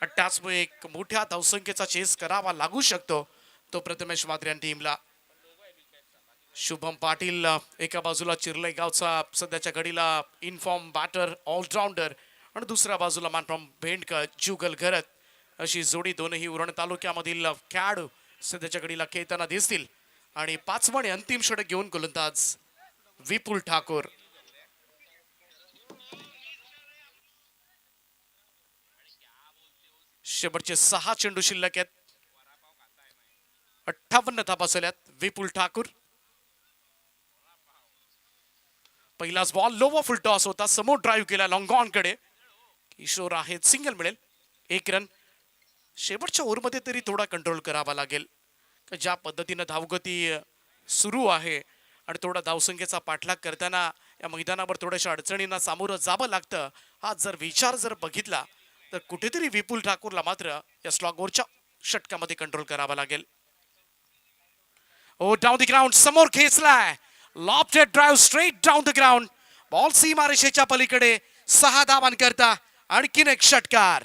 त्याचमुळे एक मोठ्या धावसंख्येचा चेस करावा लागू शकतो तो प्रथमेश म्हात्रे टीमला. शुभम पाटील एका बाजूला चिरले गावचा सध्याच्या घडीला इनफॉर्म बॅटर ऑलराऊंडर आणि दुसऱ्या बाजूला मॅन फ्रॉम भेंडकर जुगल घरत, अशी जोडी दोनही उरण तालुक्यामधील खेळाडू सध्याच्या घडीला खेळताना दिसतील. आणि 5वा आणि अंतिम षटक घेऊन गोलंदाज विपुल ठाकूर. शेवटचे 6 चेंडू शिल्लक आहेत. 58 धावा झाल्यात. विपुल ठाकूर. पहिलाच बॉल लोवर फुल टॉस होता, समोर ड्राईव्ह केला लॉंग ऑन कडे. किशोर आहेत, सिंगल मिळेल, 1 रन. शेवटच्या ओव्हरमध्ये तरी थोडा कंट्रोल करावा लागेल. ज्या पद्धतीनं धावगती सुरू आहे आणि थोडा धावसंख्येचा पाठलाग करताना या मैदानावर थोड्याशा अडचणींना सामोरं जावं लागतं. हा जर विचार जर बघितला तर कुठेतरी विपुल ठाकूरला मात्र या स्लॉगवरच्या षटकामध्ये कंट्रोल करावा लागेल. डाऊन द ग्राउंड, समोर खेचलाय, lofted drive straight down the ground. Ball सीमारेषेच्या पलीकडे 6 धावांकरता आणखीन एक षटकार.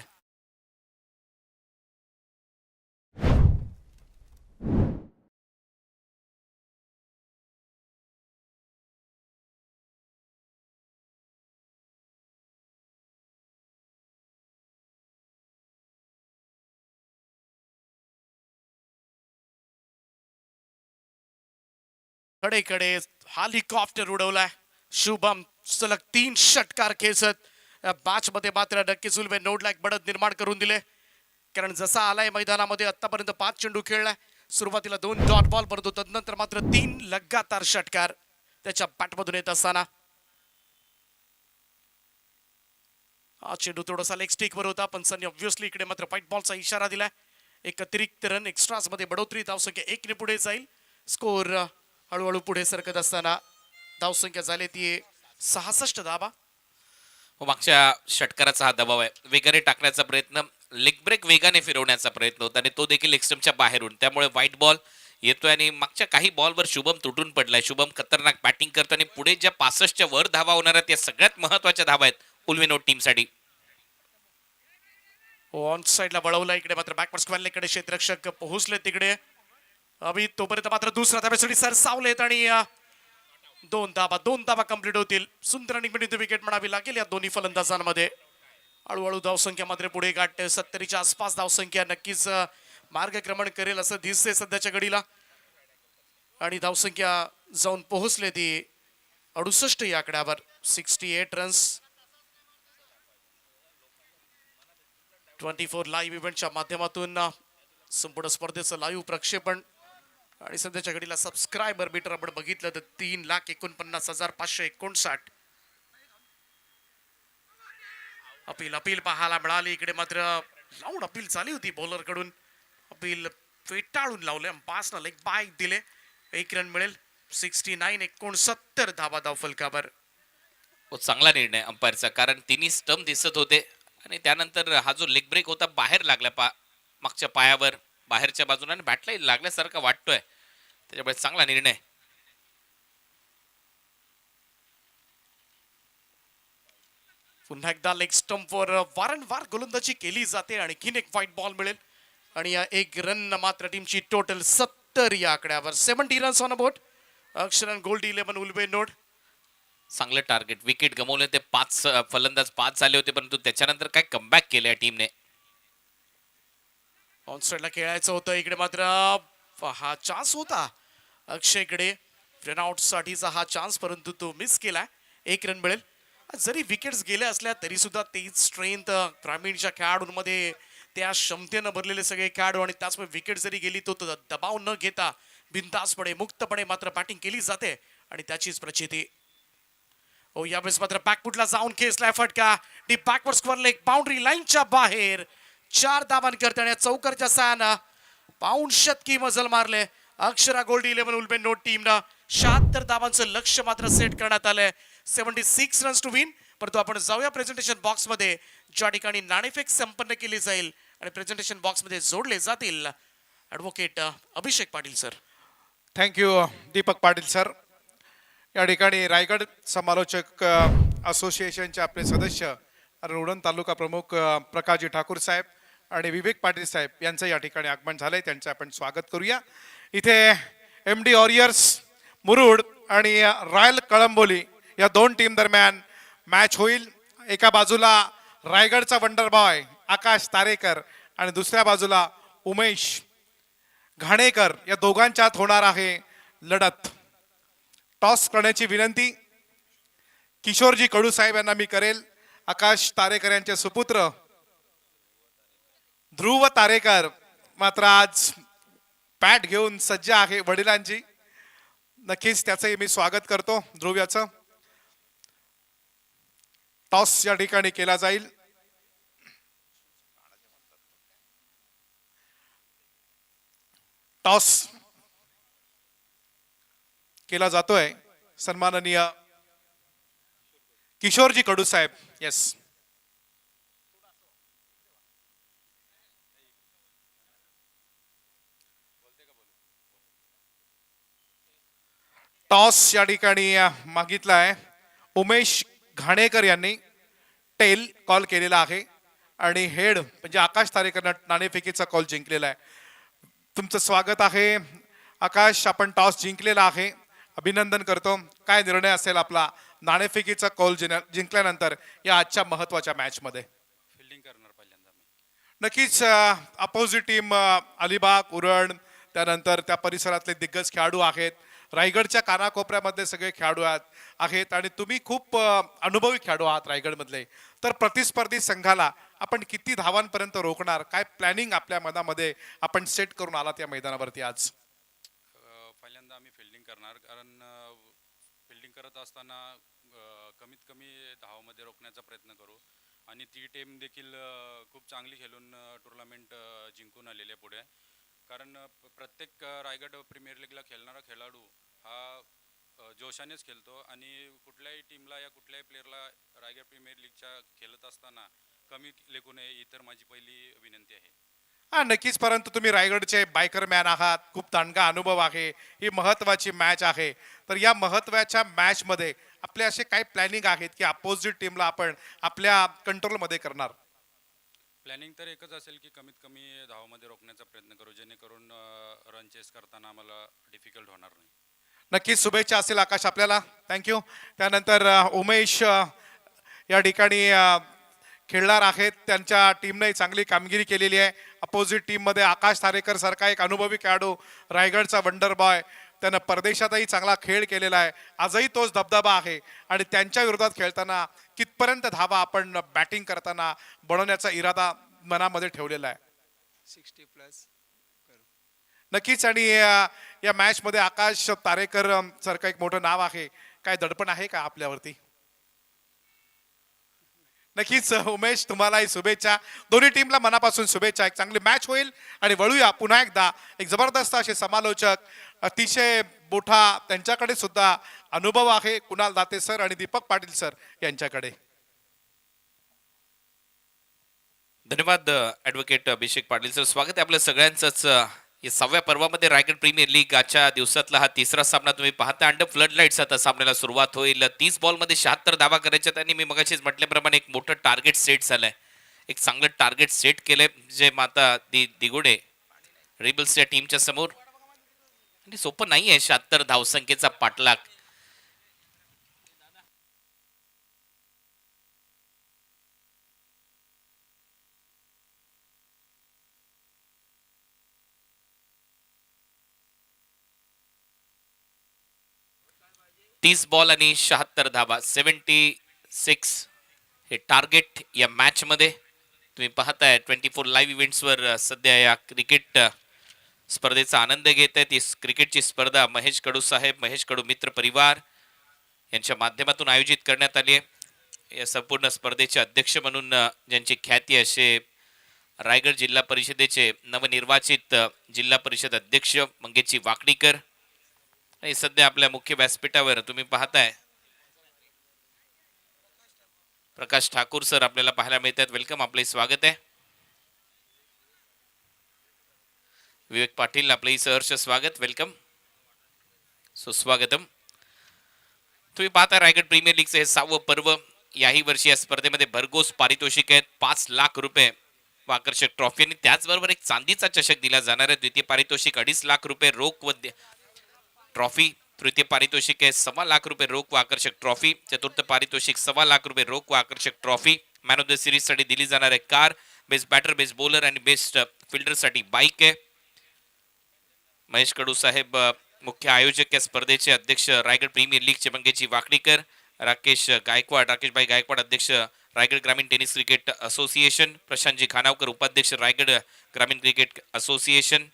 कडेकडे हेलिकॉप्टर उडवलाय. शुभम सलग 3 षटकार खेचत मॅच मध्ये मात्र नक्कीच उलवे नोडला एक बढत निर्माण करून दिले. कारण जसा आलाय मैदानामध्ये आतापर्यंत 5 चेंडू खेळलाय. सुरुवातीला 2 डॉट बॉल, परंतु तदनंतर मात्र 3 लगातार षटकार त्याच्या बॅटमधून येत असताना हा चेंडू थोडासा लेग स्टिक वर होता, पण सनी ऑब्व्हियसली इकडे मात्र व्हाईट बॉलचा इशारा दिलाय. एक अतिरिक्त रन एक्स्ट्रास मध्ये बढोतरी, धावसंख्या 1 ने पुढे जाईल. स्कोर हळूहळू पुढे सरकत असताना धावसंख्या झाली ती 66 धावा. मागच्या षटकाराचा हा दबाव आहे. वेगाने टाकण्याचा प्रयत्न, लेग ब्रेक वेगाने फिरवण्याचा प्रयत्न होता आणि तो देखील एक्स्ट्रमच्या बाहेरून, त्यामुळे व्हाईट बॉल येतोय आणि मागच्या काही बॉलवर शुभम तुटून पडलाय. शुभम खतरनाक बॅटिंग करताना पुढे ज्या 65च्या वर धावा होणार आहेत त्या सगळ्यात महत्वाच्या धावा आहेत उल्वेनोड टीमसाठी. ऑन साइडला वळवला, इकडे मात्र बॅकवर्ड स्क्वेअरकडे क्षेत्ररक्षक पोहोचले तिकडे. अभि तोपर्यंत मात्र दुसरा धाब्यासाठी सर सावलेत आणि 2 धाबा कंप्लीट होतील. सुंदर रनिंग विकेट म्हणावी लागेल या दोन्ही फलंदाजांमध्ये. हळूहळू धावसंख्या मात्र पुढे गाठते. 70च्या आसपास धावसंख्या नक्कीच मार्गक्रमण करेल असं दिसते सध्याच्या घडीला. आणि धावसंख्या जाऊन पोहोचले ती 68 या आकड्यावर. 68 रन्स. 24 लाईव्ह इव्हेंटच्या माध्यमातून संपूर्ण स्पर्धेचं लाईव्ह प्रक्षेपण. आणि सध्याच्या घडीला सबस्क्रायबर मीटर आपण बघितलं तर 3,49,559. अपील पाहायला मिळाली. इकडे मात्र लावून अपील झाली होती बॉलर कडून. अपील फेटाळून लावले, पासनं लेग बाय दिले. 1 रन मिळेल. 69 धावा धाव फलकावर. चांगला निर्णय अंपायरचा, कारण तिन्ही स्टंप दिसत होते आणि त्यानंतर हा जो लेग ब्रेक होता बाहेर लागला मागच्या पायावर, बाहेरच्या बाजूला आणि बॅटला लागल्यासारखा वाटतोय, त्याच्यामुळे चांगला निर्णय. पुन्हा एकदा लेग स्टंपवर वारंवार गोलंदाजी केली जाते. आणखीन एक व्हाईट बॉल मिळेल आणि या 1 रन मात्र टीमची टोटल 70 या आकड्यावर. 70 रन्स ऑन अ बोर्ड. अक्षरन गोल्डी 11 उल्वे नोड. चांगलं टार्गेट. विकेट गमावले ते 5 फलंदाज 5 झाले होते, परंतु त्याच्यानंतर काय कमबॅक केलं या टीमने. ऑन साइडला खेळायचं होतं. इकडे मात्र हा चान्स होता अक्षयकडे रनआउट साठीचा हा चान्स, परंतु तो मिस केलाय. 1 रन मिळेल. जरी विकेट्स गेल्या असल्या तरी सुद्धा तेच स्ट्रेंथ ग्रामीणच्या खेळाडूंमध्ये, त्या क्षमतेनं भरलेले सगळे खेळाडू, आणि त्याचमुळे विकेट जरी गेली तो दबाव न घेता बिनधास्तपणे मुक्तपणे मात्र बॅटिंग केली जाते आणि त्याचीच प्रचिती. यावेळेस मात्र बॅकफुटला जाऊन खेचलाय फटका. D backward square leg boundary लाईनच्या बाहेर. 4 धावांकरता आणि चौकरच्या सहाय्यानं पाऊंड शतकी मजल मारले अक्षरा गोल्डी 11 उल्बेन नोट टीमनं. 76 धावांचं लक्ष्य मात्र सेट करण्यात आलंय. 76 रन्स टू विन. परंतु आपण जाऊया प्रेझेंटेशन बॉक्स मध्ये, ज्या ठिकाणी नाणेफेक संपन्न केली जाईल आणि प्रेझेंटेशन बॉक्स मध्ये जोडले जातील advocate Abhishek Patil sir. Thank you Deepak Patil sir. या ठिकाणी रायगड समालोचक असोसिएशनचे आपले सदस्य आणि उडण तालुका प्रमुख प्रकाशजी ठाकूर साहेब आणि विवेक पाटील साहेब यांचं या ठिकाणी आगमन झालंय. त्यांचं आपण स्वागत करूया. इथे MD वॉरियर्स मुरुड आणि रॉयल कळंबोली या 2 टीम दरम्यान मॅच होईल. एका बाजूला रायगडचा वंडर बॉय आकाश तारेकर आणि दुसऱ्या बाजूला उमेश घाणेकर, या दोघांच्यात होणार आहे लढत. टॉस करण्याची विनंती किशोरजी कडू साहेब यांना मी करेल. आकाश तारेकर यांचे सुपुत्र ध्रुव तारेकर मात्र आज पॅट घेऊन सज्ज आहे वडिलांची. नक्कीच त्याचंही मी स्वागत करतो ध्रुव याचं. टॉस या ठिकाणी केला जाईल. टॉस केला जातोय. सन्माननीय किशोरजी कडू साहेब. येस, टॉस या ठिकाणी मागितला आहे. उमेश घाणेकर यांनी टेल कॉल केलेला आहे आणि हेड म्हणजे आकाश तारेकरनं नाणेफेकीचा कॉल जिंकलेला आहे. तुमचं स्वागत आहे आकाश. आपण टॉस जिंकलेला आहे, अभिनंदन करतो. काय निर्णय असेल आपला नाणेफेकीचा कॉल जिंकल्यानंतर या आजच्या महत्वाच्या मॅच मध्ये? फिल्डिंग करणार पहिल्यांदा मी. नक्कीच अपोजिट टीम अलिबाग, उरण, त्यानंतर त्या परिसरातले दिग्गज खेळाडू आहेत. रायगडच्या कानाकोपऱ्यामध्ये सगळे खेळाडू आहेत आणि तुम्ही खूप अनुभवी खेळाडू आहात रायगडमधले. तर प्रतिस्पर्धी संघाला आपण किती धावांपर्यंत रोखणार, काय प्लॅनिंग आपल्या मनामध्ये आपण सेट करून आलात या मैदानावरती आज? पहिल्यांदा आम्ही फिल्डिंग करणार, कारण फिल्डिंग करत असताना कमीत कमी धावामध्ये रोखण्याचा प्रयत्न करू. आणि ती टीम देखील खूप चांगली खेळून टुर्नामेंट जिंकून आलेली आहे पुढे. कारण प्रत्येक रायगड प्रीमियर लीगला खेळणारा खेळाडू हा जोशानेच खेळतो, आणि कुठल्याही टीमला या कुठल्याही प्लेअरला रायगड प्रीमियर लीगच्या खेळत असताना कमी लेखू नये, ही तर माझी पहिली विनंती आहे. हा, नक्कीच. परंतु तुम्ही रायगडचे बायकर मॅन आहात, खूप दांडगा अनुभव आहे, ही महत्वाची मॅच आहे. तर या महत्वाच्या मॅच मध्ये आपले असे काही प्लॅनिंग आहेत की अपोजिट टीमला आपण आपल्या कंट्रोलमध्ये करणार? प्लॅनिंग तर एकच असेल की कमीत कमी धावामध्ये रोखण्याचा प्रयत्न करू, जेणेकरून रन चेस करताना आम्हाला डिफिकल्ट होणार नाही. नक्कीच शुभेच्छा असेल आकाश आपल्याला. थँक्यू. त्यानंतर उमेश या ठिकाणी खेळणार आहेत. त्यांच्या टीमने चांगली कामगिरी केलेली आहे. अपोजिट टीममध्ये आकाश तारेकर सारखा एक अनुभवी खेळाडू, रायगडचा वंडर बॉय, त्यानं परदेशातही चांगला खेळ केलेला आहे. आजही तोच दबदबा आहे आणि त्यांच्या विरोधात खेळताना कितपर्यंत धावा आपण बॅटिंग करताना बनवण्याचा इरादा मनामध्ये ठेवलेला आहे? 60+ नक्कीच. आणि या मॅच मध्ये आकाश तारेकर सारखं एक मोठं नाव आहे. काय दडपण आहे का आपल्यावरती? नक्कीच उमेश, तुम्हालाही शुभेच्छा. दोन्ही टीमला मनापासून शुभेच्छा. एक चांगली मॅच होईल आणि वळूया पुन्हा एकदा एक जबरदस्त असे समालोचक, अतिशय मोठा त्यांच्याकडे सुद्धा अनुभव आहे, कुणाल दाते सर आणि दीपक पाटील सर यांच्याकडे. धन्यवाद ॲडव्होकेट अभिषेक पाटील सर. स्वागत आहे आपल्या सगळ्यांचंच या 6व्या पर्वामध्ये रायगड प्रीमियर लीग आजच्या दिवसातला हा तिसरा सामना तुम्ही पाहता. अंडर फ्लड लाईट्स आता सामन्याला सुरुवात होईल. 30 बॉलमध्ये 76 धावा करायच्या. त्यांनी मी मगाशीच म्हटल्याप्रमाणे एक मोठं टार्गेट सेट झालंय, एक चांगलं टार्गेट सेट केलंय, जे माता दिगोडे रिबल्स या टीमच्या समोर. आणि सोपं नाही आहे 76 धावसंख्येचा पाठलाग. तीस बॉल आणि 76 धावा, 76 हे टार्गेट या मॅच मध्ये तुम्ही पाहताय. 24 लाईव्ह इव्हेंट्सवर सध्या या क्रिकेट स्पर्धेचा आनंद घेत आहे. ती क्रिकेटची स्पर्धा महेश कडू साहेब, महेश कडू मित्र परिवार यांच्या माध्यमातून आयोजित करण्यात आली आहे. या संपूर्ण स्पर्धेचे अध्यक्ष म्हणून ज्यांची ख्याती असे रायगड जिल्हा परिषदेचे नवनिर्वाचित जिल्हा परिषद अध्यक्ष मंगेशजी वाकडीकर. आणि सध्या आपल्या मुख्य व्यासपीठावर तुम्ही पाहताय प्रकाश ठाकूर सर आपल्याला पाहायला मिळतात. वेलकम, आपले स्वागत आहे. विवेक पाटील, आपले सहर्ष स्वागत, वेलकम, सुस्वागतम. तुम्ही पाहता रायगड प्रीमियर लीगचे हे 6वं पर्व. याही वर्षी या स्पर्धेमध्ये भरघोस पारितोषिक आहेत. 5 लाख रुपये व आकर्षक ट्रॉफी आणि त्याचबरोबर एक चांदीचा चषक दिला जाणार आहे. द्वितीय पारितोषिक 2.5 लाख रुपये रोख व ट्रॉफी. तृतीय पारितोषिक आहे 1.25 लाख रुपये रोख व आकर्षक ट्रॉफी. चतुर्थ पारितोषिक 1.25 लाख रुपये रोख व आकर्षक trophy. Man of the series साठी दिली जाणार आहे car. Best batter, best bowler आणि बेस्ट फिल्डर साठी बाईक आहे. महेश कडू साहेब मुख्य आयोजक या स्पर्धेचे अध्यक्ष रायगड प्रीमियर लीगचे मंगेशजी वाकडीकर. राकेश राकेशभाई गायकवाड अध्यक्ष रायगड ग्रामीण tennis cricket association. Prashantji Khanavkar उपाध्यक्ष रायगड ग्रामीण क्रिकेट असोसिएशन.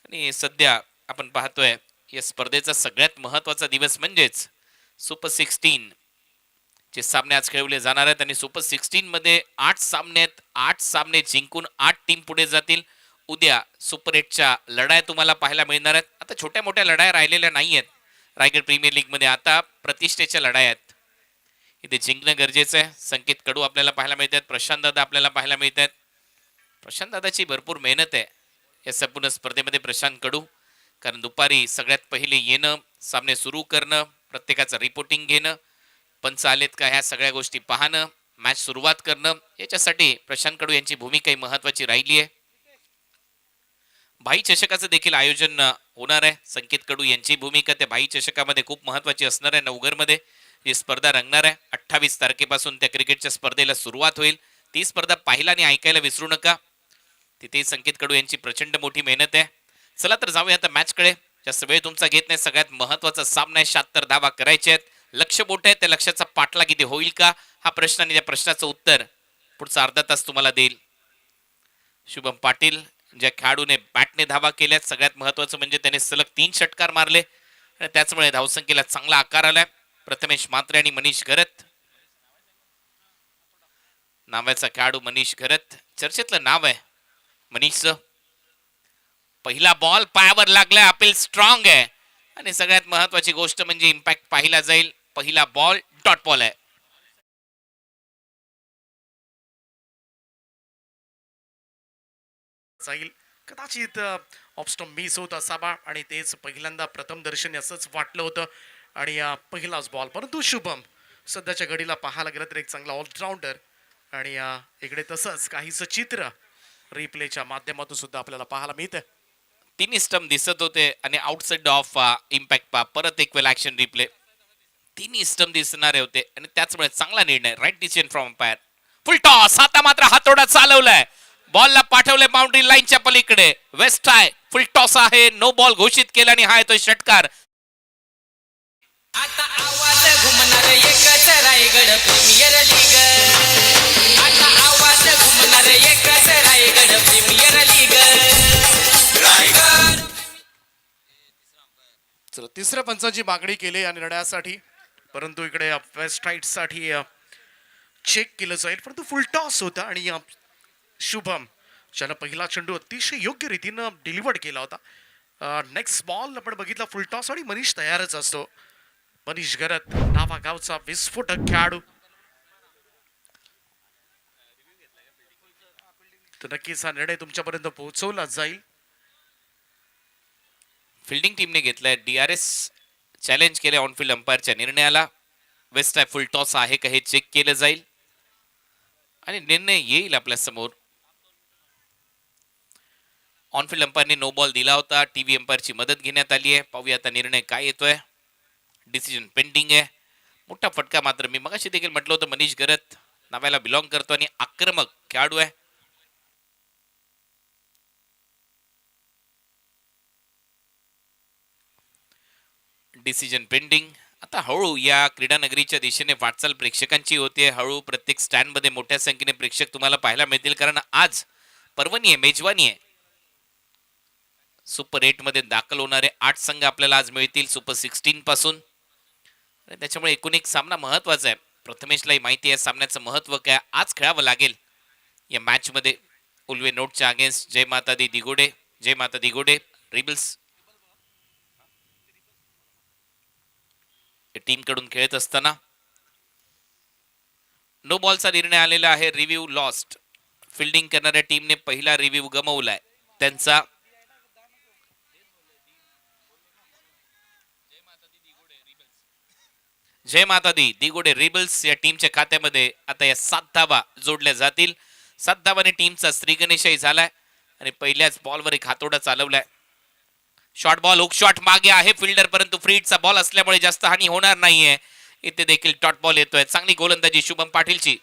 आणि सध्या आपण पाहतोय या स्पर्धेचा सगळ्यात महत्वाचा दिवस म्हणजेच सुपर 16 चे सामने आज खेळवले जाणार आहेत. आणि सुपर 16 मध्ये 8 सामने आहेत. 8 सामने जिंकून 8 टीम पुढे जातील. उद्या सुपर 8च्या लढाया तुम्हाला पाहायला मिळणार आहेत. आता छोट्या मोठ्या लढाया राहिलेल्या नाही आहेत रायगड प्रीमियर लीग मध्ये, आता प्रतिष्ठेच्या लढाया आहेत. इथे जिंकणं गरजेचं आहे. संकेत कडू आपल्याला पाहायला मिळत आहेत. प्रशांत दादा आपल्याला पाहायला मिळत आहेत. प्रशांत दादाची भरपूर मेहनत आहे या संपूर्ण स्पर्धेमध्ये. प्रशांत कडू, कारण दुपारी सगळ्यात पहिले येणं, सामने सुरू करणं, प्रत्येकाचं रिपोर्टिंग घेणं, पंच आलेत का ह्या सगळ्या गोष्टी पाहणं, मॅच सुरुवात करणं, याच्यासाठी प्रशांत कडू यांची भूमिका महत्वाची राहिली आहे. भाई चषकाचं देखील आयोजन होणार आहे. संकेत कडू यांची भूमिका त्या भाई चषकामध्ये खूप महत्वाची असणार आहे. नवघरमध्ये ही स्पर्धा रंगणार आहे. 28 तारखेपासून त्या क्रिकेटच्या स्पर्धेला सुरुवात होईल. ती स्पर्धा पाहायला आणि ऐकायला विसरू नका. तिथे संकेत कडू यांची प्रचंड मोठी मेहनत आहे. चला तर जाऊया आता मॅचकडे. जास्त वेळ तुमचा घेत नाही. सगळ्यात महत्वाचा सामना आहे. 76 धावा करायचे आहेत. लक्ष मोठं आहे. त्या लक्ष्याचा पाठला किती होईल का हा प्रश्न आणि त्या प्रश्नाचं उत्तर पुढचा अर्धा तास तुम्हाला देईल. शुभम पाटील ज्या खेळाडूने बॅटने धावा केल्यात, सगळ्यात महत्वाचं म्हणजे त्याने सलग 3 षटकार मारले आणि त्याचमुळे धावसंख्येला चांगला आकार आलाय. प्रथमेश म्हात्रे आणि मनीष घरत नावाचा खेळाडू. मनीष घरत चर्चेतलं नाव आहे मनीषचं. पहिला बॉल पायावर लागलाय. अपील स्ट्रॉंग आहे आणि सगळ्यात महत्वाची गोष्ट म्हणजे इम्पॅक्ट पाहिला जाईल. पहिला बॉल डॉट बॉल आहे. जाईल कदाचित ऑफस्टॉप मिस होत असावा आणि तेच पहिल्यांदा प्रथम दर्शनी असंच वाटलं होतं आणि पहिलाच बॉल. परंतु शुभम सध्याच्या घडीला पाहायला गेलं तर एक चांगला ऑलराऊंडर आणि इकडे तसंच काहीच चित्र रिप्लेच्या माध्यमातून सुद्धा आपल्याला पाहायला मिळतं. तिन्ही स्टंप दिसत होते आणि आउटसाइड ऑफ इम्पॅक्ट पा परत एक वेळ ऍक्शन रिप्ले. तिन्ही स्टंप दिसणारे होते आणि त्याचमुळे चांगला निर्णय. Right decision from umpire. Full toss. आता मात्र हातोडा चालवलाय. बॉलला पाठवले बाउंड्री लाईनच्या पलीकडे. वेस्ट आहे. फुल टॉस आहे. नो बॉल घोषित केला आणि हा येतोय षटकार. आता आवाज घुमणार एकच रायगड प्रीमियर लीग. आता आवाज घुमणार एकच रायगड प्रीमियर लीग. रायगड. चला तिसऱ्या पंचाची मागणी केली या निर्णयासाठी, परंतु इकडे वेस्ट राईट साठी चेक केलं जाईल. परंतु फुल टॉस होता आणि शुभम ज्यानं पहिला चेंडू अतिशय योग्य रीतीनं डिलिव्हर्ड केला होता. नेक्स्ट बॉल आपण बघितला फुल टॉस आणि मनीष तयारच असतो. मनीष घरत नावागावचा विस्फोटक खेळाडू. तर नक्कीच हा निर्णय तुमच्यापर्यंत पोहोचवला जाईल. फिल्डिंग टीमने घेतलाय. DRS चॅलेंज केले ऑनफिल्ड अंपायरच्या निर्णयाला. वेस्ट आहे. फुल टॉस आहे का हे चेक केलं जाईल आणि निर्णय येईल आपल्या समोर. ऑनफिल्ड अंपायरने नो बॉल दिला होता. टीव्ही अंपायरची मदत घेण्यात आली आहे. पाहूया आता निर्णय काय येतोय. डिसिजन पेंडिंग आहे. मोठा फटका मात्र मी मगाशी देखील म्हटलं होतं मनीष घरत नावाला बिलॉंग करतो आणि आक्रमक खेळाडू आहे. Decision pending. आता हळू या क्रीडा नगरीच्या दिशेने वाटचाल प्रेक्षकांची होते. हळू प्रत्येक स्टँड मध्ये मोठ्या संख्येने प्रेक्षक तुम्हाला पाहायला मिळतील, कारण आज पर्वणी आहे, मेजवानी आहे. सुपर 8 मध्ये दाखल होणारे 8 संघ आपल्याला आज मिळतील सुपर 16 पासून. त्याच्यामुळे एकूण एक सामना महत्वाचा आहे. प्रथमेशलाही माहिती आहे सामन्याचं महत्व काय. आज खेळावं लागेल या मॅच मध्ये. उल्वे नोटच्या अगेन्स्ट जय माता दी दिगोडे. जय माता दिगोडे रिबल्स टीम कडून खेळत असताना नो बॉलचा निर्णय आलेला आहे. Review lost. फिल्डिंग करणाऱ्या टीमने पहिला रिव्ह्यू गमावलाय त्यांचा. जय माता दी दिगोडे रिबल्स या टीमच्या खात्यामध्ये आता या 7 धावा जोडल्या जातील. 7 धावाने टीमचा श्रीगणेशही झालाय आणि पहिल्याच बॉलवर एक हातोडा चालवलाय. शॉर्ट बॉल हुक शॉट मागे आहे फिल्डर, परंतु फ्रीडचा बॉल असल्यामुळे जास्त हानी होणार नाहीये. इथे देखील डॉट बॉल येतोय. चांगली गोलंदाजी शुभम पाटीलची.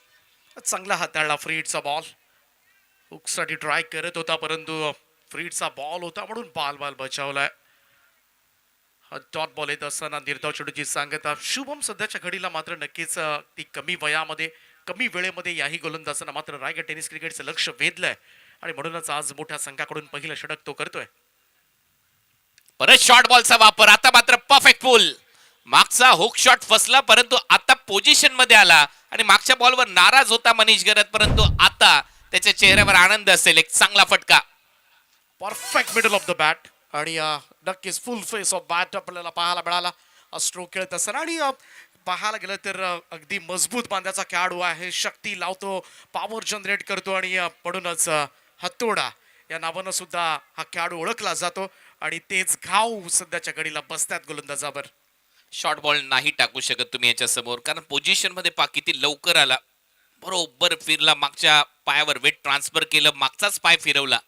चांगला हाताळला फ्रीडचा बॉल. हुकसाठी ट्राय करत होता परंतु फ्रीडचा बॉल होता म्हणून बॉल बचावलाय. डॉट बॉल येत असताना निर्धाव चेंडूची सांगता. शुभम सध्याच्या घडीला मात्र नक्कीच ती कमी वयामध्ये कमी वेळेमध्ये याही गोलंदाजांना मात्र रायगड टेनिस क्रिकेटचं लक्ष वेधलंय आणि म्हणूनच आज मोठ्या संघाकडून पहिलं षटक तो करतोय. परत शॉर्ट बॉलचा वापर. आता मात्र परफेक्ट पुल. मागचा हुक शॉट फसला परंतु आता पोझिशन मध्ये आला आणि मागच्या बॉलवर नाराज होता मनीष घरत, परंतु आता त्याच्या चेहऱ्यावर आनंद असेल. एक चांगला फटका. Perfect middle of the bat आणि नक्कीच फुल फेस ऑफ बॅट आपल्याला पाहायला मिळाला स्ट्रोक खेळत असताना. आणि पाहायला गेलं तर अगदी मजबूत बांध्याचा खेळाडू आहे. शक्ती लावतो, पॉवर जनरेट करतो आणि म्हणूनच हत्तोडा या नावानं सुद्धा हा खेळाडू ओळखला जातो आणि तेच घाव सध्याच्या घडीला बसतात गोलंदाजावर. शॉर्ट बॉल नाही टाकू शकत तुम्ही याच्या समोर, कारण पोझिशन मध्ये पा किती लवकर आला. बरोबर फिरला. मागच्या पायावर वेट ट्रान्सफर केलं. मागचाच पाय फिरवला.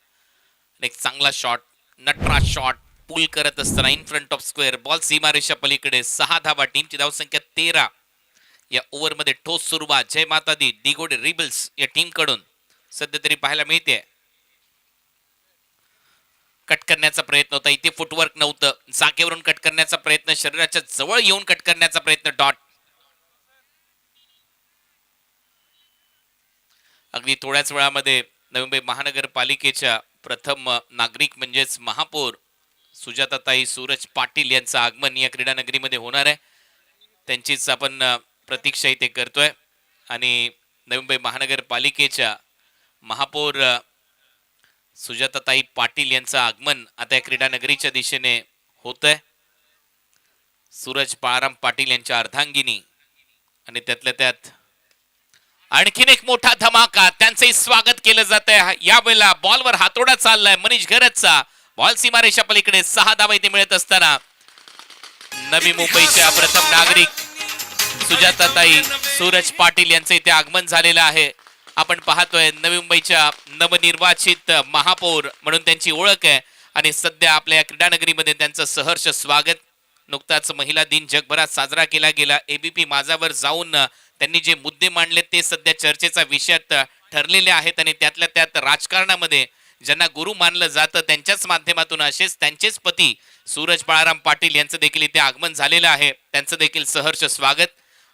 एक चांगला शॉट. नटराज शॉट पुल करत असताना in front of square. Ball सीमारेषा पलीकडे. 6 धावा. टीमची धावसंख्या 13. या ओव्हर मध्ये ठोस सुरुवात जय माता दी दिगोडे रिबल्स या टीम कडून सध्या तरी पाहायला मिळते. कट करण्याचा प्रयत्न होता. इथे फुटवर्क नव्हतं. जागेवरून कट करण्याचा प्रयत्न, शरीराच्या जवळ येऊन कट करण्याचा प्रयत्न. डॉट. अगदी थोड्याच वेळामध्ये नवी मुंबई महानगरपालिकेच्या प्रथम नागरिक म्हणजेच महापौर सुजाताताई सूरज पाटील यांचं आगमन या क्रीडा नगरीमध्ये होणार आहे. त्यांचीच आपण प्रतीक्षा इथे करतोय. आणि नवी मुंबई महानगरपालिकेच्या महापौर सुजाताताई पाटील यांचं आगमन आता या क्रीडा नगरीच्या दिशेने होत आहे. सूरज बाळाराम पाटील यांच्या अर्धांगिनी आणि त्यातल्या त्यात आणखीन एक मोठा धमाका. त्यांचंही स्वागत केलं जात आहे. यावेळेला बॉलवर हातोडा चाललाय मनीष घरतचा. बॉल सीमारेषा पलीकडे 6 धावा इथे मिळत असताना नवी मुंबईच्या प्रथम नागरिक सुजाताताई सूरज पाटील यांचं इथे आगमन झालेलं आहे. आपण पाहतोय नवी मुंबईच्या नवनिर्वाचित महापौर म्हणून त्यांची ओळख आहे आणि सध्या आपल्या क्रीडा नगरीमध्ये त्यांचं सहर्ष स्वागत. नुकताच महिला दिन जगभरात साजरा केला गेला. एबीपी माझावर जाऊन त्यांनी जे मुद्दे मांडले ते सध्या चर्चेचा विषय ठरलेले आहेत आणि त्यातल्या त्यात राजकारणामध्ये ज्यांना गुरु मानलं जातं त्यांच्याच माध्यमातून असेच त्यांचेच पती सूरज बाळाराम पाटील यांचं देखील इथे आगमन झालेलं आहे. त्यांचं देखील सहर्ष स्वागत.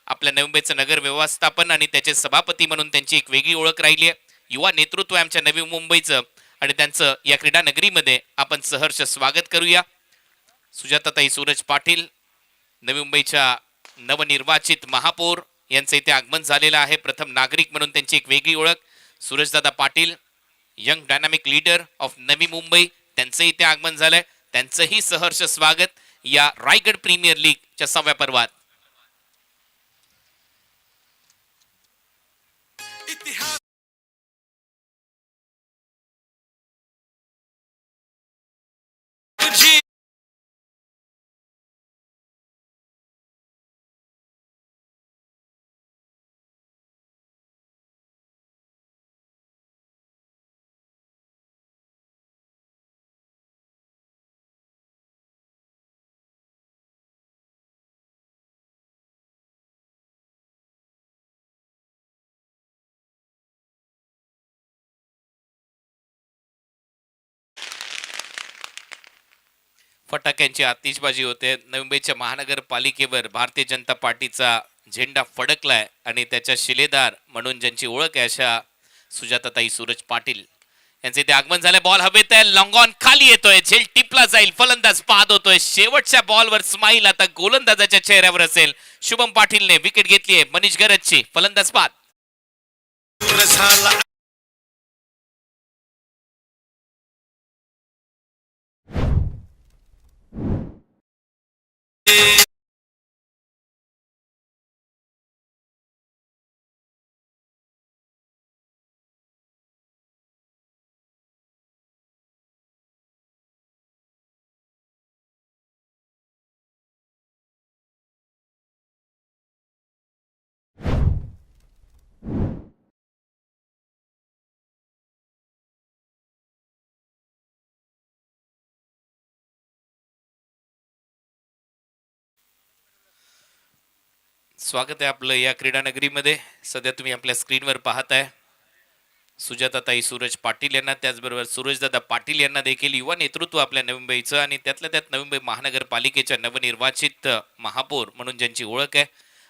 आपल्या नवी मुंबईचं नगर व्यवस्थापन आणि त्याचे सभापती म्हणून त्यांची एक वेगळी ओळख राहिली आहे. युवा नेतृत्व आहे आमच्या नवी मुंबईचं आणि त्यांचं या क्रीडा नगरीमध्ये आपण सहर्ष स्वागत करूया. सुजाताताई सूरज पाटील नवी मुंबईच्या नवनिर्वाचित महापौर यांचं इथे आगमन झालेलं आहे. प्रथम नागरिक म्हणून त्यांची एक वेगळी ओळख. Surajdada Patil young dynamic leader of Navi Mumbai त्यांचं इथे आगमन झालंय. त्यांचंही सहर्ष स्वागत या रायगड प्रीमियर लीगच्या 6व्या पर्वात. इतिहास तुझी फटाक्यांची आतिषबाजी होते. नवी मुंबईच्या महानगरपालिकेवर भारतीय जनता पार्टीचा झेंडा फडकलाय आणि त्याच्या शिलेदार म्हणून ज्यांची ओळख आहे अशा सुजाताताई सूरज पाटील यांचे इथे आगमन झालंय. बॉल हवेत आहे. लॉंग ऑन खाली येतोय. झेल टिपला जाईल. फलंदाज बाद होतोय. शेवटच्या बॉलवर स्माईल आता गोलंदाजाच्या चेहऱ्यावर असेल. शुभम पाटीलने विकेट घेतली आहे मनीष गरजची. फलंदाज बाद. झाला स्वागत आहे आपलं या क्रीडा नगरीमध्ये. सध्या तुम्ही आपल्या स्क्रीनवर पाहताय सुजाताताई सूरज पाटील यांना, त्याचबरोबर सूरजदादा पाटील यांना देखील युवा नेतृत्व आपल्या नवी मुंबईचं आणि त्यातल्या त्यात नवी मुंबई महानगरपालिकेच्या नवनिर्वाचित महापौर म्हणून ज्यांची ओळख आहे.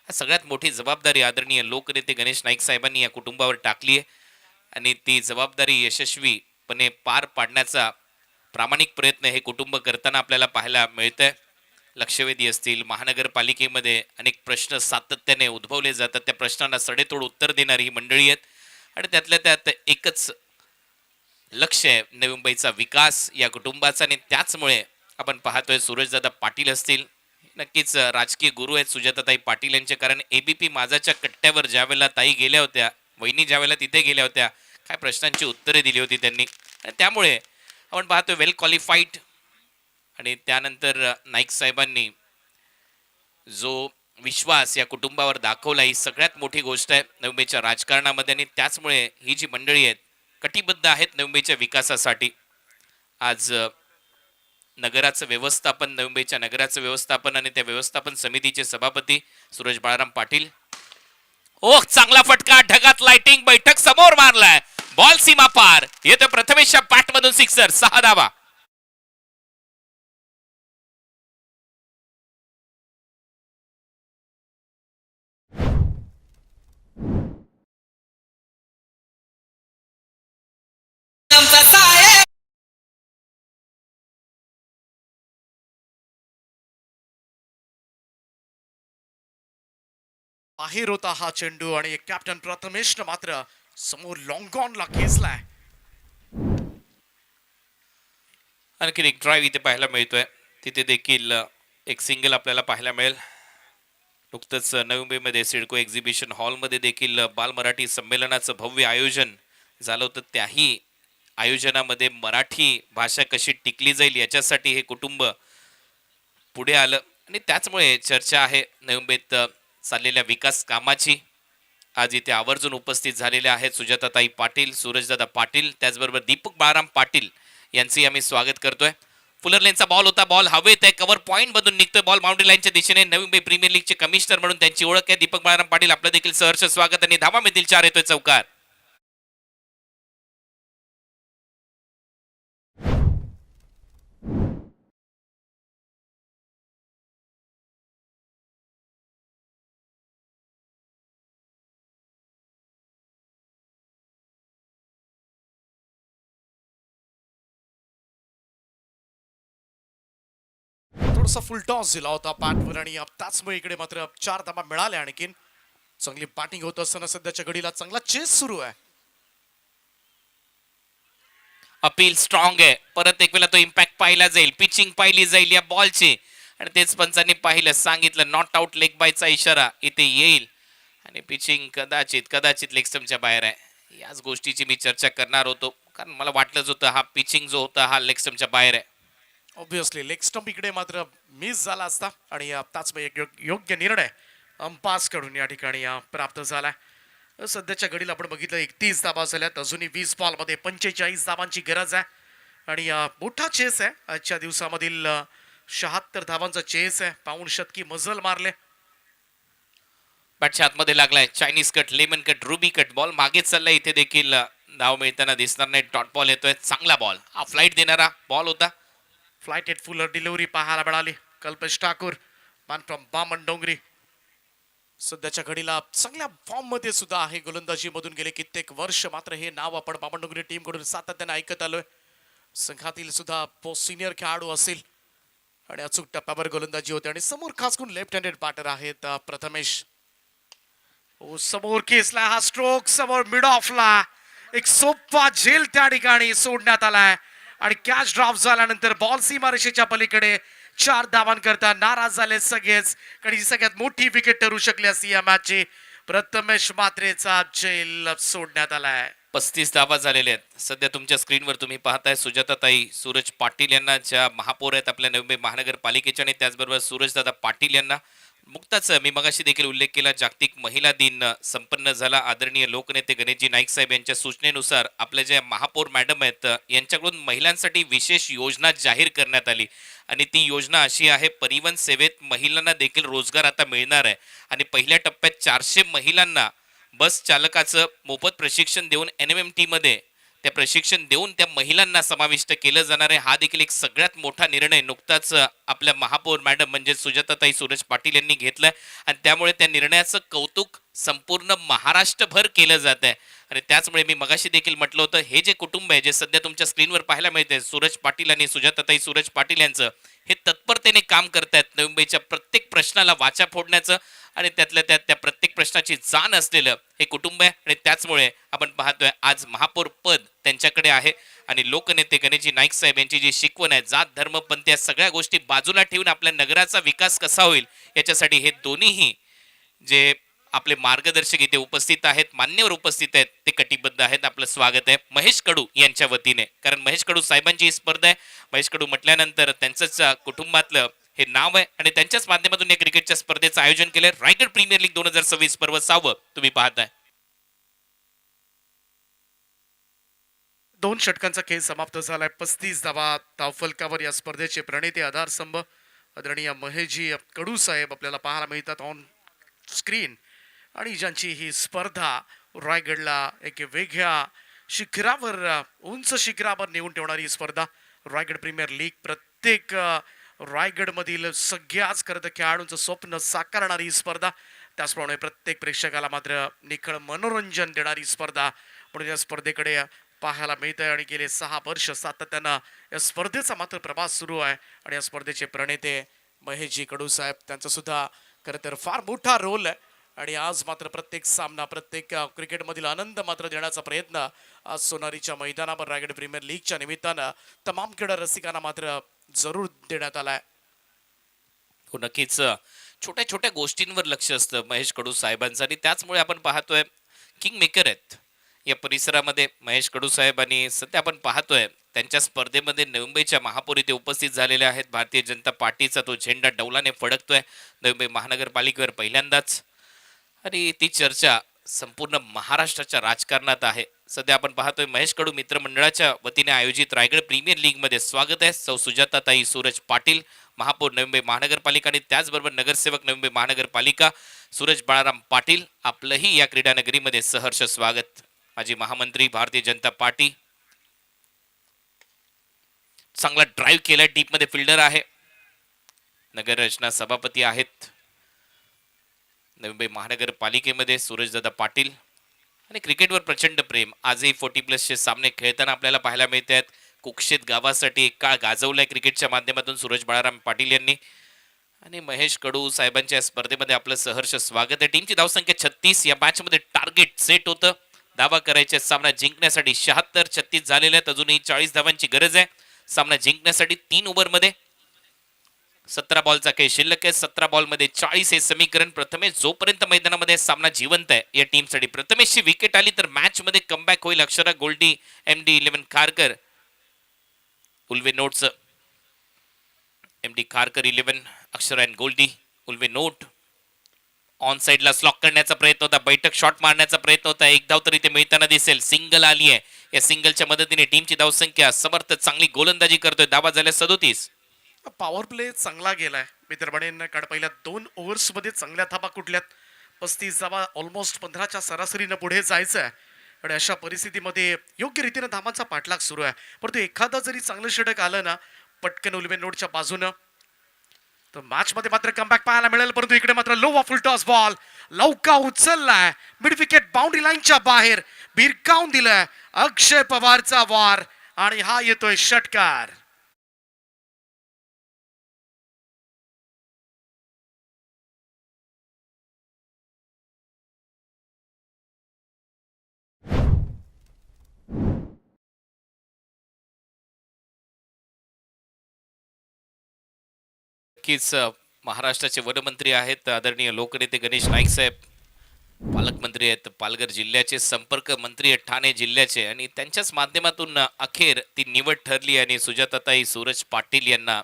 सगळ्यात मोठी जबाबदारी आदरणीय लोकनेते गणेश नाईक साहेबांनी या कुटुंबावर टाकली आहे आणि ती जबाबदारी यशस्वीपणे पार पाडण्याचा प्रामाणिक प्रयत्न हे कुटुंब करताना आपल्याला पाहायला मिळतंय. लक्षवेधी असतील, महानगरपालिकेमध्ये अनेक प्रश्न सातत्याने उद्भवले जातात, त्या प्रश्नांना सडेतोड उत्तर देणारी ही मंडळी आहेत आणि त्यातल्या त्यात एकच लक्ष आहे नवी मुंबईचा विकास या कुटुंबाचा. आणि त्याचमुळे आपण पाहतोय सूरजदादा पाटील असतील, नक्कीच राजकीय गुरु आहेत सुजाताताई पाटील यांचे. कारण एबीपी माझाच्या कट्ट्यावर ज्यावेळेला ताई गेल्या होत्या, वहिनी ज्यावेळेला तिथे गेल्या होत्या, काय प्रश्नांची उत्तरे दिली होती त्यांनी. आणि त्यामुळे आपण पाहतोय वेल क्वालिफाईड आणि त्यानंतर नाईक साहेबांनी जो विश्वास या कुटुंबावर दाखवला ही सगळ्यात मोठी गोष्ट आहे नवी मुंबईच्या राजकारणामध्ये. आणि त्याचमुळे ही जी मंडळी आहेत कटिबद्ध आहेत नवी मुंबईच्या विकासासाठी. आज नगराचं व्यवस्थापन, नवी मुंबईच्या नगराचं व्यवस्थापन आणि त्या व्यवस्थापन समितीचे सभापती सूरज बाळाराम पाटील. ओह, चांगला फटका, ढगात लाइटिंग, बैठक समोर मारलाय. बॉल सीमा पार येतो. प्रथमेशच्या बॅटमधून सिक्सर, 6 धावा. आमचा साहेब बाहेर होता हा चेंडू आणि कॅप्टन प्रथमेशनं मात्र समोर लॉंग ऑनला खेचलाय. आणखी एक ड्राईव्ह इथे पाहायला मिळतोय. तिथे देखील एक सिंगल आपल्याला पाहायला मिळेल. नुकतंच नवी मुंबईमध्ये सिडको एक्झिबिशन हॉलमध्ये देखील बाल मराठी संमेलनाचं भव्य आयोजन झालं होतं. त्याही आयोजनामध्ये मराठी भाषा कशी टिकली जाईल याच्यासाठी हे कुटुंब पुढे आलं आणि त्याचमुळे चर्चा आहे नवी मुंबईत चाललेल्या विकास कामाची. आज इथे आवर्जून उपस्थित झालेले आहेत सुजाताताई पाटील, सूरजदादा पाटील, त्याचबरोबर दीपक बाळाराम पाटील यांचंही आम्ही स्वागत करतोय. फुलर लेनचा बॉल होता, बॉल हवेत आहे, कव्हर पॉईंट मधून निघतोय, बॉल बाउंड्री लाईनच्या दिशेने. नवी मुंबई प्रीमियर लीगचे कमिशनर म्हणून त्यांची ओळख आहे. दीपक बाळाराम पाटील आपलं देखील सहर्ष स्वागत आणि धावा मिळतील 4 येतोय चौकार. थोडासा फुल टॉस दिला होता बॅटवर आणि त्याचमुळे इकडे मात्र 4 धावा मिळाल्या. आणखीन चांगली बॅटिंग होत असताना सध्याच्या घडीला चांगला चेस सुरू आहे. अपील स्ट्रॉंग आहे. परत एक वेळा तो इम्पॅक्ट पाहिला जाईल, पिचिंग पाहिली जाईल या बॉलची आणि तेच पंचांनी पाहिलं, सांगितलं नॉट आउट लेग बायचा इशारा इथे येईल आणि पिचिंग कदाचित लेग स्टंपच्या बाहेर आहे. याच गोष्टीची मी चर्चा करणार होतो कारण मला वाटलंच होतं हा पिचिंग जो होता हा लेग स्टंपच्या बाहेर आहे. ऑब्विसली लेग स्टंप इकडे मात्र मिस झाला असता आणि त्याचमुळे एक योग्य निर्णय अंपास कडून या ठिकाणी प्राप्त झालाय. सध्याच्या घडीला आपण बघितलं 31 धाबा झाल्यात. अजूनही 20 बॉलमध्ये 45 धावांची गरज आहे आणि मोठा चेस आहे आजच्या दिवसामधील. 76 धावांचा चेस आहे. पाऊण शतकी मजल मारले. बॅटच्या आतमध्ये लागलाय Chinese cut, lemon cut, ruby cut. Ball मागे चाललाय. इथे देखील धाव मिळताना दिसणार नाही. डॉट बॉल येतोय. चांगला बॉल, हा फ्लाईट देणारा बॉल होता. फ्लाइटेड फुलर डिलिव्हरी पाहायला मिळाली. कल्पेश ठाकूर मॅन फ्रॉम बामण डोंगरी सध्याच्या घडीला चांगल्या फॉर्म मध्ये सुद्धा आहे. गोलंदाजी मधून गेले कित्येक वर्ष मात्र हे नाव आपण बामण डोंगरी टीम कडून सातत्याने ऐकत आलोय. संघातील सुद्धा पोस्ट सिनियर खेळाडू असेल आणि अचूक टप्प्यावर गोलंदाजी होते आणि समोर खास करून लेफ्ट हँडेड बॅटर आहेत प्रथमेश. समोर केसला हा स्ट्रोक, समोर मिड ऑफला एक सोपा झेल त्या ठिकाणी सोडण्यात आलाय आणि कॅच ड्रॉप झाल्यानंतर बॉल सीमारेषेच्या पलीकडे 4 धावांकरता नाराज झाले सगळेच कारण ही सगळ्यात मोठी विकेट ठरू शकली असती या मॅचची. प्रथमेश मात्रेचा झेल सोडण्यात आलाय. 35 धावा झालेल्या आहेत. सध्या तुमच्या स्क्रीनवर तुम्ही पाहताय सुजाताताई सूरज पाटील यांना, ज्या महापौर आहेत आपल्या नवी मुंबई महानगरपालिकेच्या, आणि त्याचबरोबर सूरजदादा पाटील यांना. नुकताच मी मगाशी देखील उल्लेख केला, जागतिक महिला दिन संपन्न झाला. आदरणीय लोकनेते गणेशजी नाईक साहेब यांच्या सूचनेनुसार आपल्या ज्या महापौर मॅडम आहेत यांच्याकडून महिलांसाठी विशेष योजना जाहीर करण्यात आली आणि ती योजना अशी आहे, परिवहन सेवेत महिलांना देखील रोजगार आता मिळणार आहे आणि पहिल्या टप्प्यात 400 महिलांना बस चालकाचं मोफत प्रशिक्षण देऊन NMMT मध्ये त्या प्रशिक्षण देऊन त्या महिलांना समाविष्ट केलं जाणार आहे. हा देखील एक सगळ्यात मोठा निर्णय नुकताच आपल्या महापौर मॅडम म्हणजे सुजाताताई सूरज पाटील यांनी घेतलाय आणि त्यामुळे त्या निर्णयाचं कौतुक संपूर्ण महाराष्ट्रभर केलं जात आहे. आणि त्याचमुळे मी मगाशी देखील म्हटलं होतं, हे जे कुटुंब आहे जे सध्या तुमच्या स्क्रीनवर पाहायला मिळते, सूरज पाटील आणि सुजाताताई सूरज पाटील यांचं, हे तत्परतेने काम करतायत नवी मुंबईच्या प्रत्येक प्रश्नाला वाचा फोडण्याचं आणि त्यातल्या त्यात त्या प्रत्येक प्रश्नाची जाण असलेलं हे कुटुंब आहे. आणि त्याचमुळे आपण पाहतोय आज महापौर पद त्यांच्याकडे आहे आणि लोकनेते गणेशजी नाईक साहेब यांची जी शिकवण आहे, जात धर्म पंथ या सगळ्या गोष्टी बाजूला ठेवून आपल्या नगराचा विकास कसा होईल याच्यासाठी हे दोन्हीही जे आपले मार्गदर्शक इथे उपस्थित आहेत, मान्यवर उपस्थित आहेत, ते कटिबद्ध आहेत. आपलं स्वागत आहे महेश कडू यांच्या वतीने, कारण महेश कडू साहेबांची ही स्पर्धा आहे. महेश कडू म्हटल्यानंतर त्यांचंच कुटुंबातलं हे नाव आहे आणि त्यांच्याच माध्यमातून या क्रिकेटच्या स्पर्धेचं आयोजन केलंय. रायगड प्रीमियर लीग 2026 पर्व 6 तुम्ही पाहताय. 2 षटकांचा खेळ समाप्त झालाय. 35 धावा धावफलकावर या स्पर्धेचे प्रणेते आधारस्तंभ आदरणीय महेशजी कडू साहेब आपल्याला पाहायला मिळतात ऑन स्क्रीन आणि ज्यांची ही स्पर्धा रायगडला एक वेगळ्या शिखरावर, उंच शिखरावर नेऊन ठेवणारी स्पर्धा रायगड प्रीमियर लीग, प्रत्येक रायगडमधील सगळ्याच खरं तर खेळाडूंचं स्वप्न साकारणारी स्पर्धा त्याचप्रमाणे प्रत्येक प्रेक्षकाला मात्र निखळ मनोरंजन देणारी स्पर्धा म्हणून या स्पर्धेकडे पाहायला मिळत आहे. आणि गेले 6 वर्ष सातत्यानं या स्पर्धेचा मात्र प्रवास सुरू आहे. आणि या स्पर्धेचे प्रणेते महेशजी कडू साहेब, त्यांचा सुद्धा खरं तर फार मोठा रोल आहे. आणि आज मात्र प्रत्येक सामना, प्रत्येक क्रिकेटमधील आनंद मात्र देण्याचा प्रयत्न आज सोनारीच्या मैदानावर रायगड प्रीमियर लीगच्या निमित्तानं तमाम क्रीडा रसिकांना मात्र जरूर देण्यात आलाय. हो, नक्कीच छोट्या छोट्या गोष्टींवर लक्ष असतं महेश कडू साहेबांचं, आणि त्याचमुळे आपण पाहतोय किंग मेकर आहेत या परिसरामध्ये महेश कडू साहेब. आणि सध्या आपण पाहतोय त्यांच्या स्पर्धेमध्ये नवी मुंबईच्या महापौर इथे उपस्थित झालेले आहेत. भारतीय जनता पार्टीचा तो झेंडा डौलाने फडकतोय नवी मुंबई महानगरपालिकेवर पहिल्यांदाच. आणि ती चर्चा संपूर्ण महाराष्ट्राच्या राजकारणात आहे. सध्या आपण पाहतोय महेश कडू मित्रमंडळाच्या वतीने आयोजित रायगड प्रीमियर लीग मध्ये स्वागत आहे. सौ सुजाताताई सूरज पाटील, महापौर नवी मुंबई महानगरपालिका, आणि त्याचबरोबर नगरसेवक नवी मुंबई महानगरपालिका सूरज बाळाराम पाटील, आपलंही या क्रीडा नगरीमध्ये सहर्ष स्वागत. माजी महामंत्री भारतीय जनता पार्टी, चांगला ड्राईव्ह केलाय, डीप मध्ये फिल्डर आहे, नगर रचना सभापती आहेत नवी मुंबई महानगरपालिकेमध्ये सूरजदादा पाटील. आणि क्रिकेटवर प्रचंड प्रेम, आजही 40+ सामने खेळताना आपल्याला पाहायला मिळत आहेत. कुक्षेत गावासाठी एक काळ गाजवलाय क्रिकेटच्या माध्यमातून सूरज बाळाराम पाटील यांनी. आणि महेश कडू साहेबांच्या स्पर्धेमध्ये आपलं सहर्ष स्वागत आहे. टीमची धावसंख्या 36. या मॅच मध्ये टार्गेट सेट होतं, धावा करायचे, सामना जिंकण्यासाठी. 76-36 झालेले आहेत, अजूनही 40 धावांची गरज आहे सामना जिंकण्यासाठी. 3 ओव्हरमध्ये 17 बॉलचा खेळ शिल्लक आहे. 17 बॉलमध्ये 40 हे समीकरण. प्रथमेश जोपर्यंत मैदानामध्ये सामना जिवंत आहे या टीमसाठी, प्रथमेशची विकेट आली तर मॅच मध्ये कमबॅक होईल. अक्षरा गोल्डी, MD11 खारकर, उल्वे नोटचं MD Kharkar 11, Akshara and Goldie, Ulwe node. On साइडला स्लॉक करण्याचा प्रयत्न होता, बैठक शॉट मारण्याचा प्रयत्न होता. एक धाव तरी ते मिळताना दिसेल. सिंगल आली आहे, या सिंगलच्या मदतीने टीमची धावसंख्या. समर्थ चांगली गोलंदाजी करतोय, धावा झाल्या 37. पॉवर प्ले चांगला गेलाय मित्रमंडळींना, कारण पहिल्या 2 ओव्हर्स मध्ये चांगल्या धाबा कुठल्यात. 35 धावा, ऑलमोस्ट 15च्या सरासरीनं पुढे जायचं आहे. आणि अशा परिस्थितीमध्ये योग्य रीतीने धावांचा पाठलाग सुरू आहे. परंतु एखादा जरी चांगलं षटक आलं ना पटकन उल्वे नोटच्या बाजूनं, तर मॅच मध्ये मात्र कमबॅक पाहायला मिळेल. परंतु इकडे मात्र लो फुल टॉस बॉल लवका उचललाय, मिड विकेट बाउंड्री लाईनच्या बाहेर भिरकावून दिलाय. अक्षय पवारचा वार, आणि हा येतोय षटकार. नक्कीच महाराष्ट्राचे वनमंत्री आहेत आदरणीय लोकनेते गणेश नाईक साहेब, पालकमंत्री आहेत पालघर जिल्ह्याचे, संपर्क मंत्री आहेत ठाणे जिल्ह्याचे, आणि त्यांच्याच माध्यमातून अखेर ती निवड ठरली. आणि सुजाताताई सूरज पाटील यांना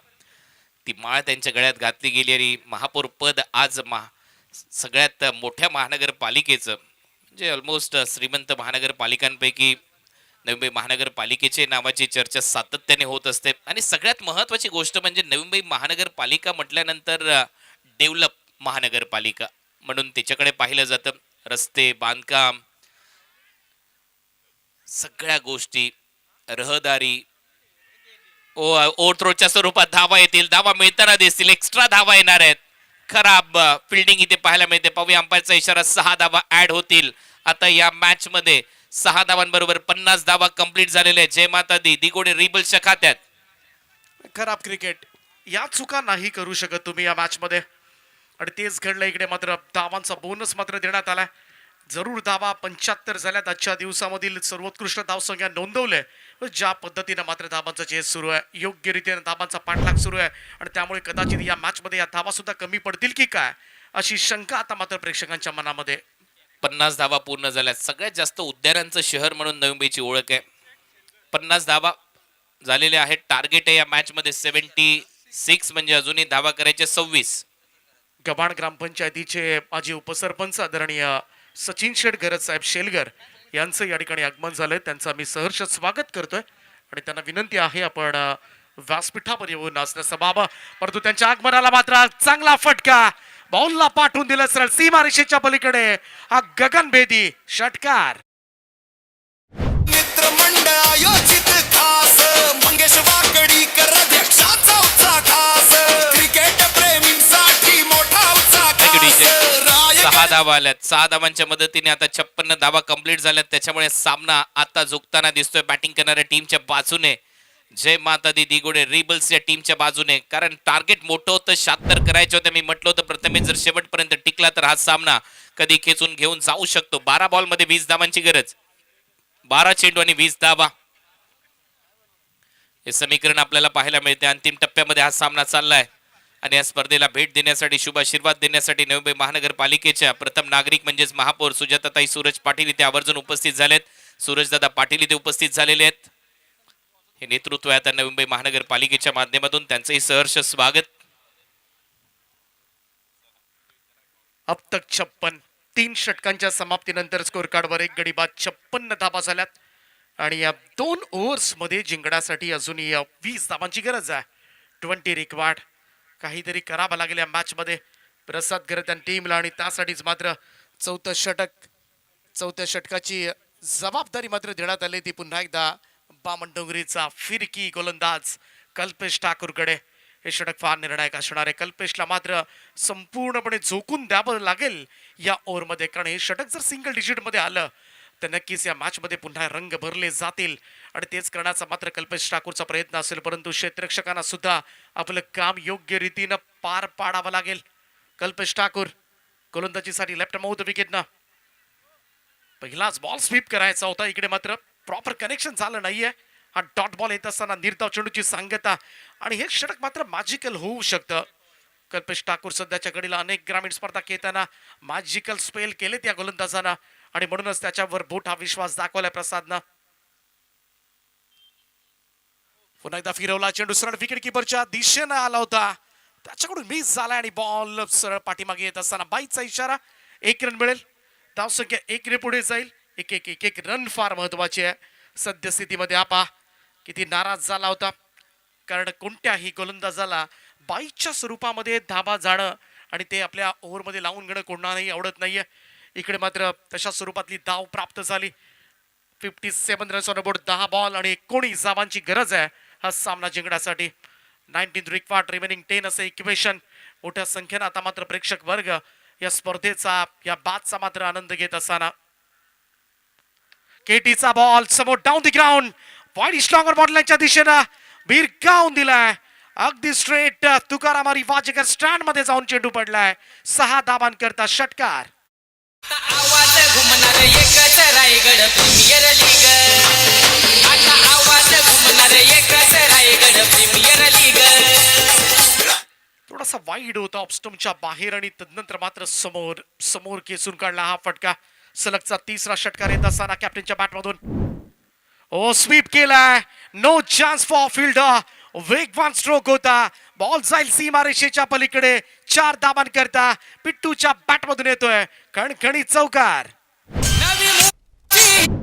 ती माळ त्यांच्या गळ्यात घातली गेली. आणि महापौर पद आज सगळ्यात मोठ्या महानगरपालिकेचं, म्हणजे ऑलमोस्ट श्रीमंत महानगरपालिकांपैकी नवी मुंबई महानगरपालिकेचे नावाची चर्चा सातत्याने होत असते. आणि सगळ्यात महत्वाची गोष्ट म्हणजे नवी मुंबई महानगरपालिका म्हटल्यानंतर डेव्हलप महानगरपालिका म्हणून त्याच्याकडे पाहिलं जातं. रस्ते, बांधकाम, सगळ्या गोष्टी, रहदारी, ओव्हरथ्रोच्या स्वरूपात धावा येतील, धावा मिळताना दिसतील, एक्स्ट्रा धावा येणार आहेत. खराब फिल्डिंग इथे पाहायला मिळते. पाहूया अंपायरचा इशारा, 6 धावा ऍड होतील. आता या मॅच मध्ये 6 धावांबरोबर 50 धावा कंप्लीट झालेल्या आहेत. जय माता दी, दिगोडे रिबल्सच्या खात्यात. खराब क्रिकेट, या चुका नाही करू शकत तुम्ही या मॅच मध्ये, आणि तेच घडलं. इकडे मात्र धावांचा बोनस मात्र देण्यात आलाय. जरूर धावा 75 झाल्यात आजच्या दिवसामधील सर्वोत्कृष्ट धावसंख्या नोंदवले. ज्या पद्धतीने मात्र धावांचा चेस सुरू आहे, योग्य रीतीने धावांचा पाठलाग सुरू आहे, आणि त्यामुळे कदाचित या मॅच मध्ये या धावा सुद्धा कमी पडतील की काय अशी शंका आता मात्र प्रेक्षकांच्या मनामध्ये. 50 धावा पूर्ण झाल्या. सगळ्यात जास्त उद्यानांचं शहर म्हणून नवी मुंबईची ओळख आहे. 50 धावा झालेल्या आहेत. टार्गेट आहे या मॅच मध्ये 76, म्हणजे अजूनही धावा करायचे 26. गव्हाण ग्रामपंचायतीचे माजी उपसरपंच आदरणीय सचिन शेठ गरज साहेब शेलगर यांचं या ठिकाणी आगमन झालंय. त्यांचं आम्ही सहर्ष स्वागत करतोय, आणि त्यांना विनंती आहे आपण व्यासपीठावर येऊन नाचण्याचा बाबा. परंतु त्यांच्या आगमनाला मात्र चांगला फटका, बॉलला पाठवून दिलं सरळ सीमारेषेच्या पलीकडे. हा गगनभेदी षटकार. मित्रमंडळ आयोजित खास मंगेश वाकडीकर अध्यक्षाचा उत्साह खास क्रिकेट प्रेमींसाठी मोठा उत्साह खास. सहा धावा आल्यात. 6 धावांच्या मदतीने आता 56 धावा कंप्लीट झाल्यात. त्याच्यामुळे सामना आता झुकताना दिसतोय बॅटिंग करणाऱ्या टीमच्या बाजूने. जय माता दी दिगोडे रिबल्स या टीमच्या बाजूने, कारण टार्गेट मोठं होतं, 76 करायचं होतं. मी म्हटलं होतं प्रथमेश जर शेवटपर्यंत टिकला तर हा सामना कधी खेचून घेऊन जाऊ शकतो. 12 बॉलमध्ये 20 धावांची गरज, 12 चेंडू आणि 20 धावा, हे समीकरण आपल्याला पाहायला मिळते. अंतिम टप्प्यामध्ये हा सामना चाललाय आणि या स्पर्धेला भेट देण्यासाठी, शुभ आशीर्वाद देण्यासाठी नवी मुंबई महानगरपालिकेच्या प्रथम नागरिक म्हणजेच महापौर सुजाताताई सूरज पाटील इथे आवर्जून उपस्थित झालेत. सूरजदादा पाटील इथे उपस्थित झालेले आहेत. हे नेतृत्व आहे आता नवी मुंबई महानगरपालिकेच्या माध्यमातून, त्यांचंही सहर्ष स्वागत. अब तक 56, 3 षटकांच्या समाप्तीनंतर स्कोर कार्डवर एक गडी बाद 56 धाबा झाल्यात आणि या 2 ओव्हर्स मध्ये जिंकण्यासाठी अजूनही 20 धाबांची गरज आहे. 20 रिक्वायर्ड. काहीतरी करावं लागेल या मॅच मध्ये प्रसाद करत टीमला आणि त्यासाठीच मात्र चौथ्या षटकाची जबाबदारी मात्र देण्यात आली. ती पुन्हा एकदा बामणडोंगरीचा फिरकी गोलंदाज कल्पेश ठाकूरकडे. हे षटक फार निर्णायक असणार आहे. कल्पेशला मात्र संपूर्णपणे झोकून द्यावं लागेल या ओव्हरमध्ये, कारण हे षटक जर सिंगल डिजिट मध्ये आलं तर नक्कीच या मॅच मध्ये पुन्हा रंग भरले जातील आणि तेच करण्याचा मात्र कल्पेश ठाकूरचा प्रयत्न असेल. परंतु क्षेत्ररक्षकांना सुद्धा आपलं काम योग्य रीतीनं पार पाडावं लागेल. कल्पेश ठाकूर गोलंदाजीसाठी लेफ्ट माउथ विकेटनं पहिलाच बॉल स्वीप करायचा होता. इकडे मात्र प्रॉपर कनेक्शन झालं नाहीये. हा डॉट बॉल येत असताना निर्धाव चेंडूची सांगता आणि हे षटक मात्र मॅजिकल होऊ शकतं. कल्पेश ठाकूर सध्याच्या घडीला अनेक ग्रामीण स्पर्धा खेळताना मॅजिकल स्पेल केलेत या गोलंदाजांना आणि म्हणूनच त्याच्यावर मोठा विश्वास दाखवलाय प्रसादनं. पुन्हा एकदा फिरवला चेंडू सरळ विकेट किपरच्या दिशेनं आला होता, त्याच्याकडून मिस झाला आणि बॉल सरळ पाठीमागे येत असताना बाईचा इशारा. 1 रन मिळेल. धावसंख्या 1 ने पुढे जाईल. एक रन फार महत्वाची आहे सद्यस्थितीमध्ये. आपा किती नाराज झाला होता, कारण कोणत्याही गोलंदाजाला बाईच्या स्वरूपामध्ये धाबा जाणं आणि ते आपल्या ओव्हरमध्ये लावून घेणं कोणालाही आवडत नाहीये. इकडे मात्र तशा स्वरूपातली धाव प्राप्त झाली. 57 रन्स ऑन बोर्ड, 10 बॉल आणि 19 धावांची गरज आहे हा सामना जिंकण्यासाठी. 19 रिक्वायर्ड, रिमेनिंग 10 असं इक्वेशन. मोठ्या संख्येनं आता मात्र प्रेक्षक वर्ग या स्पर्धेचा, या बादचा मात्र आनंद घेत असताना केटीचा बॉल समोर डाऊन द ग्राउंड, वाईड स्ट्रॉंगर बॉटलांच्या दिशेनं भिरकावून दिलाय अगदी स्ट्रेट. तुकाराम हरी वाजेकर स्टँड मध्ये जाऊन चेंडू पडलाय. 6 धाबांकरता षटकार. आवाज घुमणार एकच रायगड प्रीमियर लीग. आता आवाज घुमणार एकच रायगड प्रीमियर लीग. थोडासा वाईड होता ऑफस्टमच्या बाहेर आणि तदनंतर मात्र समोर खेचून काढला हा फटका. सलगचा 3रा षटकार येत असताना कॅप्टनच्या बॅटमधून ओ स्वीप केलाय. No chance for fielder. वेगवान स्ट्रोक होता. बॉल जाईल सीमारेषेच्या पलीकडे. 4 धाबांकरता पिट्टूच्या बॅटमधून येतोय खणखणी चौकार. नवी मुंबई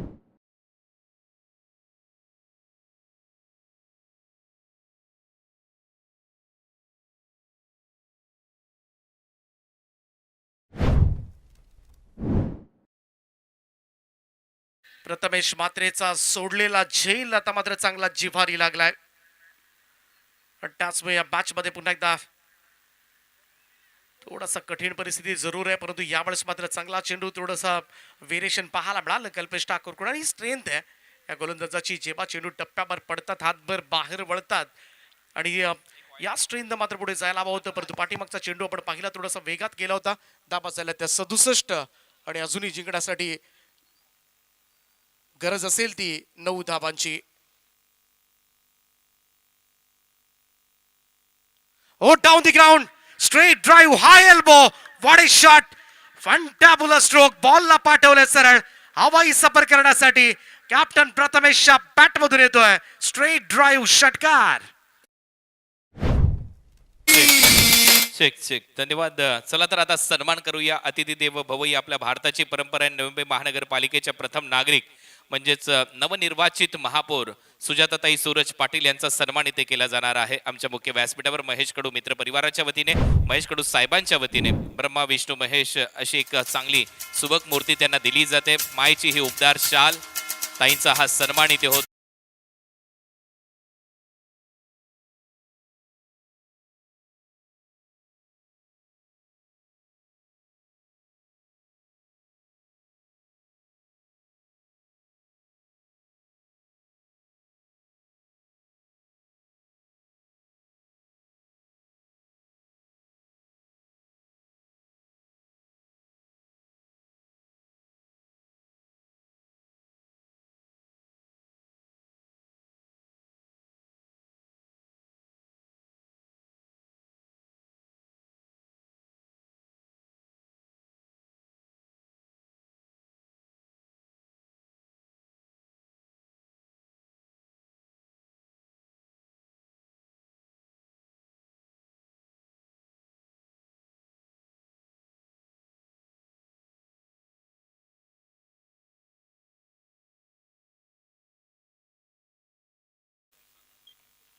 प्रथमेश मात्रेचा सोडलेला झेल आता मात्र चांगला जिव्हारी लागलाय. त्याच वेळी या मॅच मध्ये पुन्हा एकदा थोडासा कठीण परिस्थिती जरूर आहे, परंतु यावेळेस मात्र चांगला चेंडू, थोडंसं व्हेरिएशन पाहायला मिळालं कल्पेश ठाकूर आणि स्ट्रेंथ आहे या गोलंदाजाची. जेव्हा चेंडू टप्प्यावर पडतात, हातभर बाहेर वळतात आणि या स्ट्रेंथ मात्र पुढे जायला हवं होतं, परंतु पाठीमागचा चेंडू आपण पाहिला थोडासा वेगात गेला होता. धाबा झाल्या त्या 67 आणि अजूनही जिंकण्यासाठी गरज असेल ती 9 धाबांची. Oh, down the ground, straight drive, high elbow, what a shot, fantabulous stroke. बॉलला पाठवलं सरळ हवाई सफर करण्यासाठी. कॅप्टन प्रथमेशच्या बॅट मधून येतोय स्ट्रेट ड्राईव्ह षटकार. चेक. धन्यवाद. चला तर आता सन्मान करूया अतिथी देव भव ही आपल्या भारताची परंपरा आहे. नवी मुंबई महानगरपालिकेच्या प्रथम नागरिक म्हणजेच नवनिर्वाचित महापौर सुजाताताई सूरज पाटील यांचा सन्मान इथे केला जाणार आहे. आमच्या मुख्य व्यासपीठावर महेश कडू मित्र परिवाराच्या वतीने, महेश कडू साहेबांच्या वतीने ब्रह्मा विष्णू महेश अशी एक चांगली सुबक मूर्ती त्यांना दिली जाते. मायची ही उबदार शाल, ताईंचा हा सन्मान इथे होत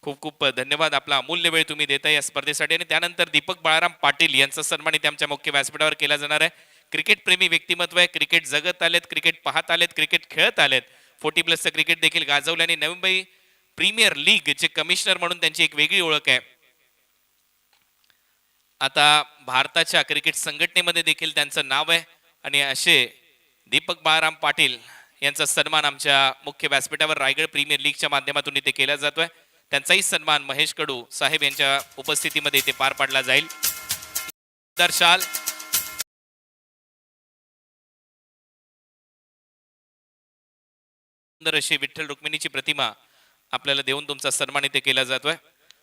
खूप खूप धन्यवाद. आपला अमूल्य वेळ तुम्ही देताय या स्पर्धेसाठी. आणि त्यानंतर दीपक बाळाराम पाटील यांचा सन्मान इथे आमच्या मुख्य व्यासपीठावर केला जाणार आहे. क्रिकेट प्रेमी व्यक्तिमत्व आहे. क्रिकेट जगत आलेत, क्रिकेट पाहत आलेत, क्रिकेट खेळत आलेत. 40+ क्रिकेट देखील गाजवलं आणि नवी मुंबई प्रीमियर लीग चे कमिशनर म्हणून त्यांची एक वेगळी ओळख आहे. आता भारताच्या क्रिकेट संघटनेमध्ये देखील त्यांचं नाव आहे. आणि असे दीपक बाळाराम पाटील यांचा सन्मान आमच्या मुख्य व्यासपीठावर रायगड प्रीमियर लीगच्या माध्यमातून इथे केला जातोय. त्यांचाही सन्मान महेश कडू साहेब यांच्या उपस्थितीमध्ये इथे पार पाडला जाईल. दर्शाल सुंदर अशी विठ्ठल रुक्मिणीची प्रतिमा आपल्याला देऊन तुमचा सन्मान इथे केला जातोय.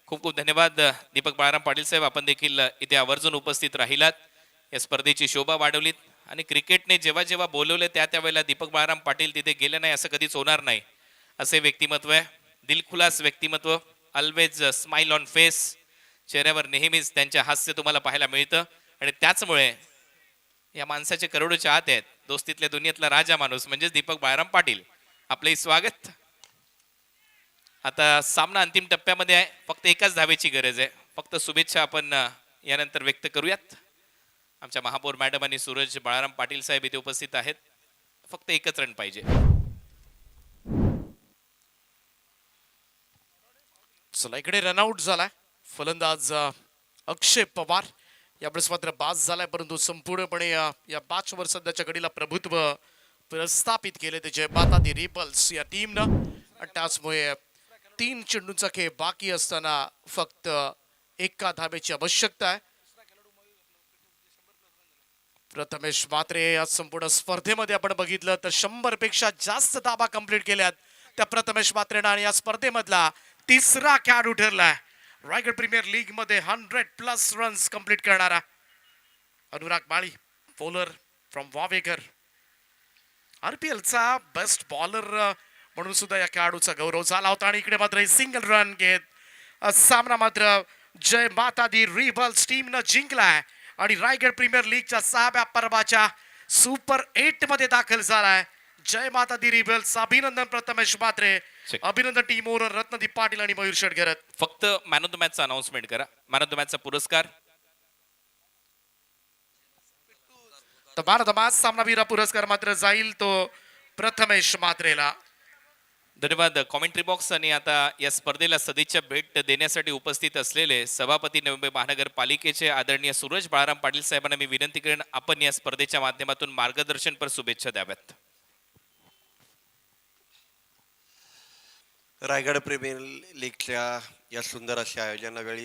खूप खूप धन्यवाद दीपक बाळाराम पाटील साहेब. आपण देखील इथे आवर्जून उपस्थित राहिलात, या स्पर्धेची शोभा वाढवलीत. आणि क्रिकेटने जेव्हा जेव्हा बोलवले त्यावेळेला दीपक बाळाराम पाटील तिथे गेले नाही असं कधीच होणार नाही. असे व्यक्तिमत्व आहे, दिलखुलास व्यक्तिमत्व, ऑलवेज स्माइल ऑन फेस. चेहऱ्यावर नेहमीच त्यांच्या हास्य तुम्हाला पाहायला मिळतं. आणि त्याचमुळे या माणसाचे करोडो चाहते आहेत. दोस्तीतल्या दुनियेतला राजा माणूस म्हणजेच दीपक बाळाराम पाटील. आपलंही स्वागत. आता सामना अंतिम टप्प्यामध्ये आहे. फक्त एकाच धावेची गरज आहे. फक्त शुभेच्छा आपण यानंतर व्यक्त करूयात. आमच्या महापौर मॅडम आणि सूरज बाळाराम पाटील साहेब इथे उपस्थित आहेत. फक्त एकच रन पाहिजे. चला इकडे रनआउट झालाय फलंदाज अक्षय पवार. यावेळेस मात्र बास झालाय, परंतु संपूर्णपणे या मॅचवर सध्याच्या घडीला प्रभुत्व प्रस्थापित केले ते जयमाता दी रिपल्स या टीमनं. आणि त्याचमुळे 3 चेंडूंचा खेळ बाकी असताना फक्त एका धावेची आवश्यकता आहे. प्रथमेश मात्रे या संपूर्ण स्पर्धेमध्ये आपण बघितलं तर 100 पेक्षा जास्त धावा कंप्लीट केल्यात त्या प्रथमेश मात्रेनं. आणि या स्पर्धेमधला तिसरा खेळाडू ठरलाय रायगड प्रीमियर लीग मध्ये 100+ रन्स कंप्लीट करणारा अनुराग माळी, बॉलर फ्रॉम वावेघर. RPL चा बेस्ट बॉलर म्हणून सुद्धा या खेळाडूचा गौरव झाला होता. आणि इकडे मात्र सिंगल रन घेत सामना मात्र जय माता दी रिबल्स टीमनं जिंकलाय आणि रायगड प्रीमियर लीगच्या 6व्या पर्वाच्या सुपर 8 मध्ये दाखल झालाय. जय माता दी रिबल्स. अभिनंदन प्रथमेश मात्रे, अभिनंदन टीम ओनर रत्नदीप पाटील आणि मयूर शेटगरत. फक्त मॅन ऑफ द मॅचचा अनाउन्समेंट करा. मॅन ऑफ द मॅचचा पुरस्कार तर मॅन ऑफ द मॅच सामनावीर पुरस्कार मात्र जाईल तो प्रथमेश मात्रेला. धन्यवाद कॉमेंट्री बॉक्स. आणि आता या स्पर्धेला सदिच्छा भेट देण्यासाठी उपस्थित असलेले सभापती नवी मुंबई महानगरपालिकेचे आदरणीय सूरज बाळाराम पाटील साहेबांना मी विनंती करेन आपण या स्पर्धेच्या माध्यमातून मार्गदर्शनपर शुभेच्छा द्याव्यात. रायगड प्रीमियर लीगच्या या सुंदर अशा आयोजनावेळी